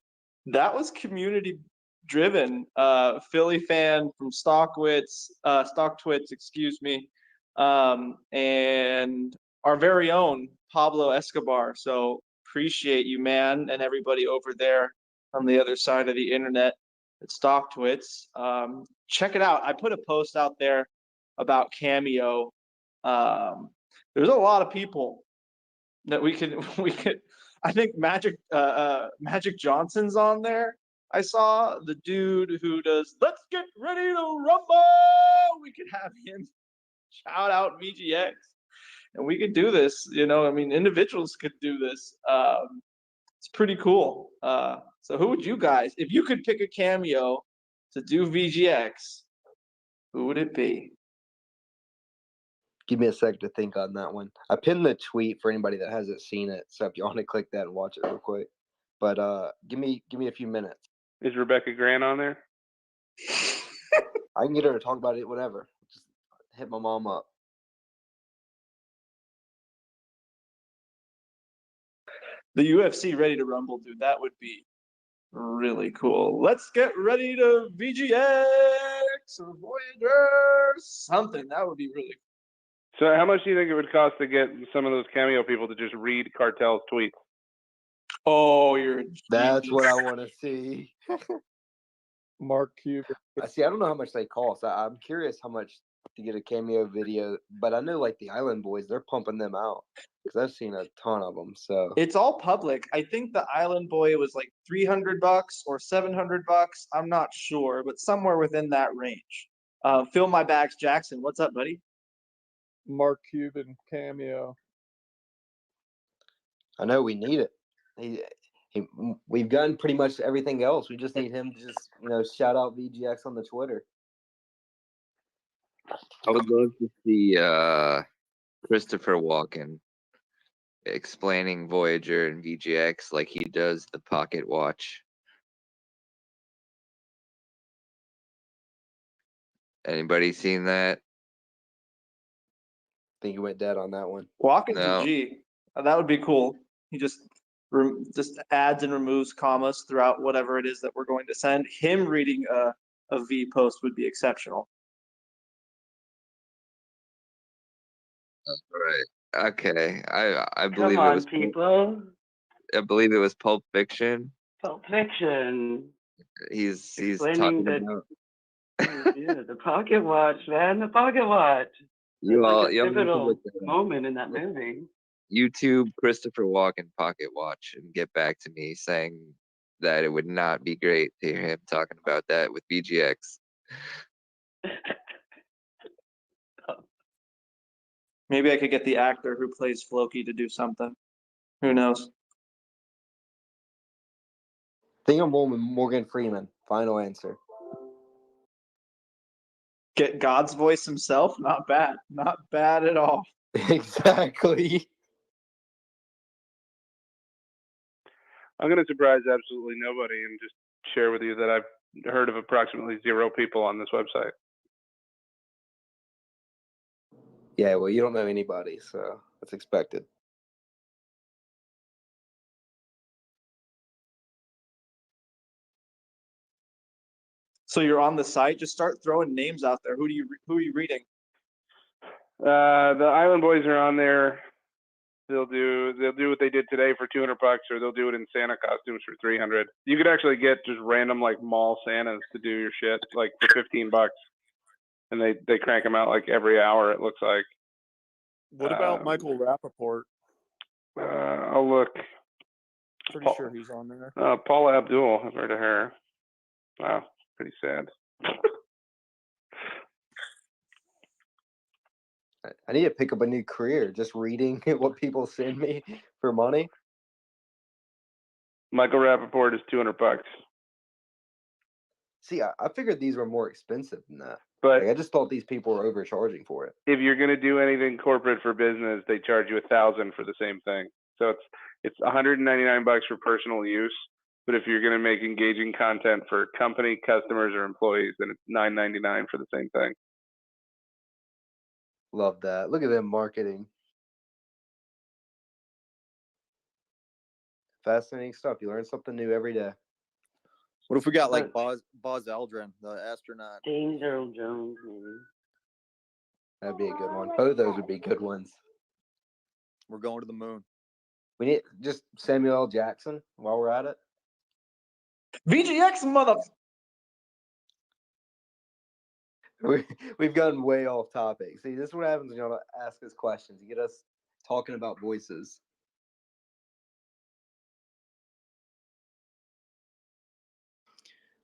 That was community driven. Philly fan from Stocktwits, excuse me, and our very own Pablo Escobar. So Appreciate you, man, and everybody over there on the other side of the internet at StockTwits. Check it out. I put a post out there about Cameo. There's a lot of people that we could I think Magic Johnson's on there. I saw the dude who does "Let's Get Ready to Rumble." We could have him shout out VGX, and we could do this. I mean, individuals could do this. It's pretty cool. So who would you guys, if you could pick a cameo to do VGX, who would it be? Give me a sec to think on that one. I pinned the tweet for anybody that hasn't seen it, so if you want to click that and watch it real quick. But give me a few minutes. Is Rebecca Grant on there? I can get her to talk about it, whatever. Just hit my mom up. The UFC Ready to Rumble, dude. That would be really cool. Let's get ready to VGX or Voyager, something. That would be really cool. So how much do you think it would cost to get some of those Cameo people to just read Cartel's tweets? Oh, That's what I want to see. Mark Cuban. I don't know how much they cost. I'm curious how much to get a Cameo video, but I know like the Island Boys, they're pumping them out because I've seen a ton of them. So It's all public. I think the Island Boy was like $300 or $700. I'm not sure, but somewhere within that range. Fill My Bags Jackson, what's up, buddy? Mark Cuban cameo. I know we need it. We've done pretty much everything else. We just need him to just shout out VGX on the Twitter. I would love to see Christopher Walken explaining Voyager and VGX like he does the pocket watch. Anybody seen that? I think you went dead on that one. Walken's No. a G. That would be cool. He just adds and removes commas throughout whatever it is that we're going to send. Him reading a V post would be exceptional. All right. Okay. I believe Come it on, was people. I believe it was Pulp Fiction. Pulp Fiction. He's Explaining talking that- about Yeah, the pocket watch, man. The pocket watch. you It's all. like a You all need to pivotal look that up. moment in that movie. YouTube Christopher Walken pocket watch and get back to me saying that it would not be great to hear him talking about that with VGX. Maybe I could get the actor who plays Floki to do something. Who knows? Think I'm going with Morgan Freeman. Final answer. Get God's voice himself? Not bad. Not bad at all. Exactly. I'm going to surprise absolutely nobody and just share with you that I've heard of approximately 0 people on this website. Yeah, well, you don't know anybody, so that's expected. So you're on the site. Just start throwing names out there. Who are you reading? The Island Boys are on there. They'll do what they did today for $200, or they'll do it in Santa costumes for $300. You could actually get just random like mall Santas to do your shit like for $15, and they crank them out like every hour. It looks like. What about Michael Rappaport? I'll look. Pretty sure he's on there. Paula Abdul. I've heard of her. Wow, pretty sad. I need to pick up a new career, just reading what people send me for money. Michael Rappaport is $200. See, I figured these were more expensive than that. But I just thought these people were overcharging for it. If you're going to do anything corporate for business, they charge you $1,000 for the same thing. So it's $199 for personal use. But if you're going to make engaging content for company, customers, or employees, then it's $9.99 for the same thing. Love that. Look at them marketing. Fascinating stuff. You learn something new every day. What if we got like Buzz Aldrin, the astronaut? James Earl Jones, maybe. That'd be a good one. Both of those would be good ones. We're going to the moon. We need just Samuel L. Jackson while we're at it. VGX mother. We've gotten way off topic. See, this is what happens when y'all ask us questions. You get us talking about voices.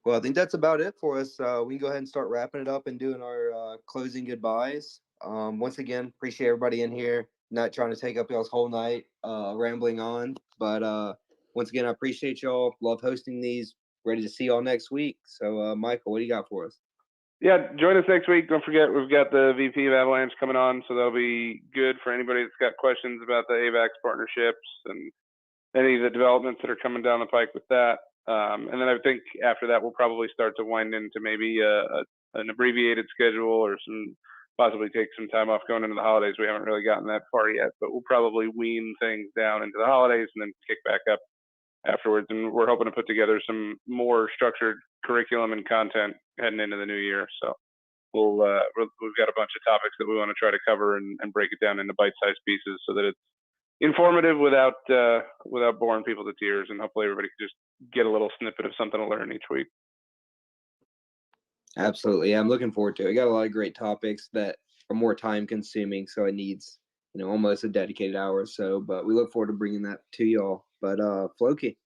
Well, I think that's about it for us. We can go ahead and start wrapping it up and doing our closing goodbyes. Once again, appreciate everybody in here. Not trying to take up y'all's whole night rambling on, but once again, I appreciate y'all. Love hosting these. Ready to see y'all next week. So, Michael, what do you got for us? Yeah, join us next week. Don't forget, we've got the VP of Avalanche coming on, so that'll be good for anybody that's got questions about the AVAX partnerships and any of the developments that are coming down the pike with that. And then I think after that, we'll probably start to wind into maybe an abbreviated schedule or possibly take some time off going into the holidays. We haven't really gotten that far yet, but we'll probably wean things down into the holidays and then kick back up afterwards. And we're hoping to put together some more structured curriculum and content heading into the new year. So we've got a bunch of topics that we want to try to cover and break it down into bite-sized pieces so that it's informative without boring people to tears, and hopefully everybody can just get a little snippet of something to learn each week. Absolutely. Yeah, I'm looking forward to it. I got a lot of great topics that are more time consuming, so it needs, almost a dedicated hour or so, but we look forward to bringing that to y'all. But Floki.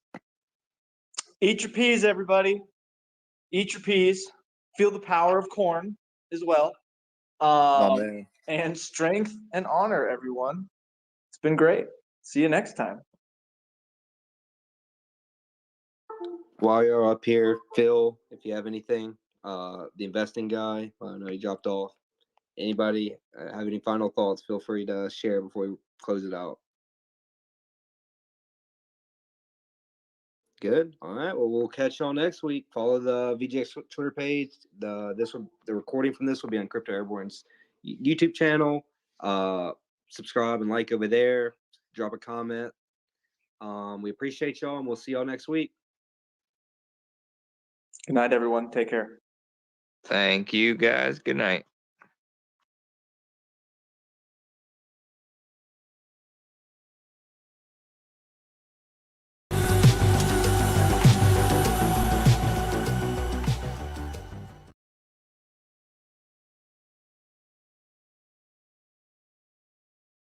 Eat your peas, everybody. Eat your peas. Feel the power of corn as well. Man. And strength and honor, everyone. It's been great. See you next time. While you're up here, Phil, if you have anything, the investing guy, I know he dropped off. Anybody have any final thoughts? Feel free to share before we close it out. Good. All right. Well, we'll catch y'all next week. Follow the VGX Twitter page. The recording from this will be on Crypto Airborne's YouTube channel. Subscribe and like over there. Drop a comment. We appreciate y'all, and we'll see y'all next week. Good night, everyone. Take care. Thank you, guys. Good night.